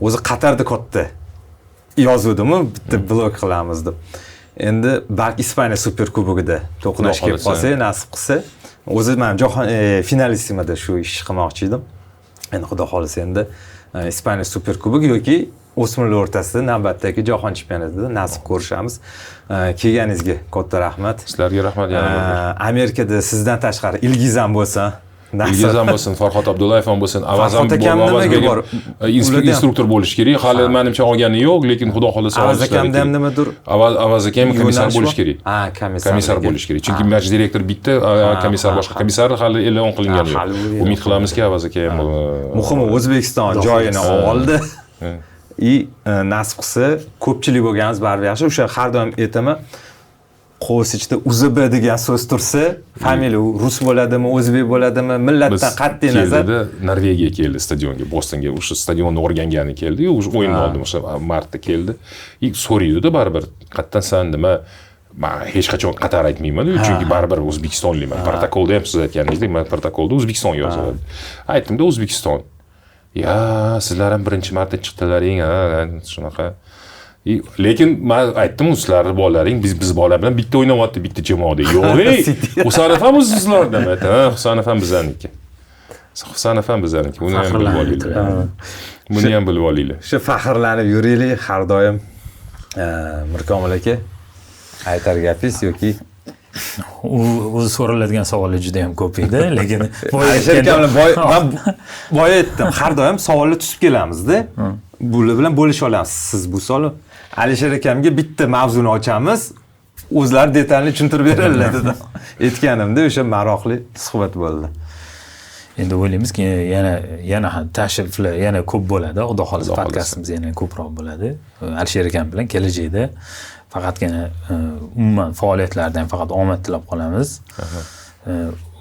o'zi Qatarda katta yozuvdim-u, bitta blog qilamiz deb. Endi balki Ispaniya Super Kubogida to'qnash kelib qolsa, nasib qilsa, o'zi men jahon finalistimada shu ish qilmoqchi edim. Endi Xudo xolasa endi Ispaniya Super Kubogi yoki o'smirlar o'rtasida navbatdagi jahon chempionatida nasib ko'rishamiz. Kelganingizga katta rahmat. Sizlarga rahmat yana bir. Amerikada sizdan tashqari Ilgiz ham bo'lsin. Ilgiz ham bo'lsin, Farhod Abdullayev ham bo'lsin, Avaz ham bor. Instruktor bo'lish kerak. Hali menimcha olgani yo'q, lekin Xudo xolasa Avaz akamda ham nimadir? Avaz akam komissar bo'lish kerak. Ha, komissar bo'lish kerak. Chunki maj direktor bitta, komissar boshqa komissar hali e'lon qilingani yo'q. Umid qilamizki, Avaz aka ham muhimi O'zbekiston joyini oldi. Nasib qilsa, ko'pchilik bo'lganimiz baribir yaxshi. O'sha har doim aytaman, qo'ls ichida UZB degan so'z tursa, familiya rus bo'ladimi, o'zbek bo'ladimi, millatdan qat'iy nazar. Norvegiya keldi stadionga, Bostonga, o'sha stadionni o'rgangani keldi, o'sha o'yin oldi, o'sha martda keldi. So'raydi-da baribir, qayerdan san nima? Men hech qachon Qatar aytmayman, chunki baribir O'zbekistonliman. Protokolda ham siz aytganingizdek, men protokolda O'zbekiston yoziladi. Aytdim-da O'zbekiston. Ya, sizlar ham birinchi marta chiqdilaring, shunaqa. Lekin men aytdim, sizlar bolalaring, biz bolalar bilan bitta o'ynayapti, bitta jamoada. Yo'q, Husanov ham sizlardan aytdi. Husanov ham bizaniki. Husanov ham bizaniki. Buni ham bilib olinglar. Buni ham bilib olinglar. Shu faxrlanib yuraylik har doim. Mirkomil aka, aytar gapingiz yoki o'zi so'raladigan savollar juda ham ko'p edi, lekin boya aytdim, har doim savollar tuzib kelamiz-da. Bular bilan bo'lisha olamiz. Siz bu savol Alisher akamga bitta mavzuni ochamiz, o'zlari detalni tushuntirib beradilar dedi. Aytganimda o'sha maroqli suhbat bo'ldi. Endi o'ylaymizki, yana tashriflar yana ko'p bo'ladi. Xudo xolasa podkastimiz yana ko'proq bo'ladi. Alisher akam bilan kelajakda faqatgina umuman faoliyatlardan faqat omad tilab qolamiz.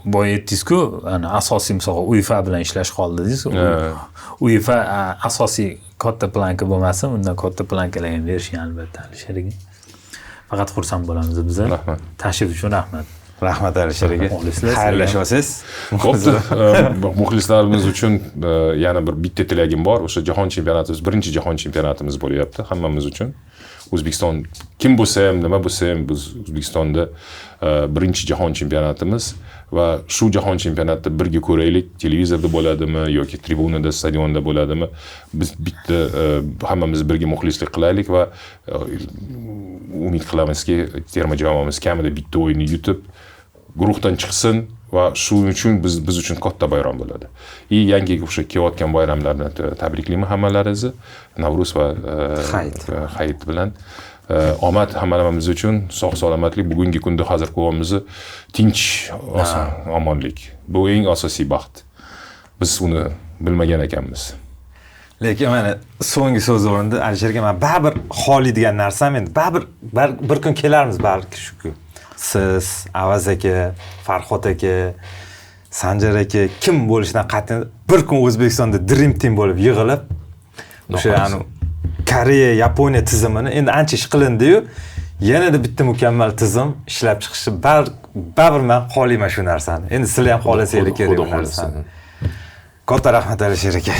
Boya aytdingiz-ku, ana asosiy misol UEFA bilan ishlash qoldi dedingiz. UEFA asosiy katta planka bo'lmasin, undan katta plankalar ham berishgan albatta Alisher aka. Faqat xursand bo'lamiz biz. Rahmat. Tashrif uchun rahmat. Rahmat Alisher aka. Xayrlashyapsiz. Bo'pti. Muxlislarimiz uchun yana bitta tilagim bor. O'sha jahon chempionatimiz, birinchi jahon chempionatimiz bo'lyapti hammamiz uchun. O'zbekiston kim bo'lsa ham, nima bo'lsa ham biz O'zbekistonda birinchi jahon chempionatimiz va shu jahon chempionatda birga ko'raylik, televizorda bo'ladimi yoki tribunada, stadionda bo'ladimi, biz bitta hammamiz birga muxlislik qilaylik va umid qilamizki, terma jamoamiz kamida bitta o'yinni yutib guruhdan chiqsin va shu uchun biz uchun katta bayram bo'ladi. Yangi o'sha kelayotgan bayramlarni tabriklayman hammalaringizni. Navruz va Hayit bilan. Omad hammalarimiz uchun, sog' salomatlik, bugungi kunda hozir ko'ramizni tinch, omonlik. Bu eng asosiy baxt. Biz uni bilmagan ekanmiz. Lekin mana so'nggi so'z o'rnida Alisher aka, men baribir xoli degan narsam endi bir kun kelarmiz balki shu kun. Siz, Avaz aka, Farhod aka, Sanjar aka kim bo'lishidan qat'iy bir kun O'zbekistonda Dream Team bo'lib yig'ilib o'sha Koreya, Yaponiya tizimini endi ancha ish qilindi-yu, yanada bitta mukammal tizim ishlab chiqishi baribir men xohlayman shu narsani. Endi sizlar ham xohlasanglar kerak bu narsani. Katta rahmat Alisher aka.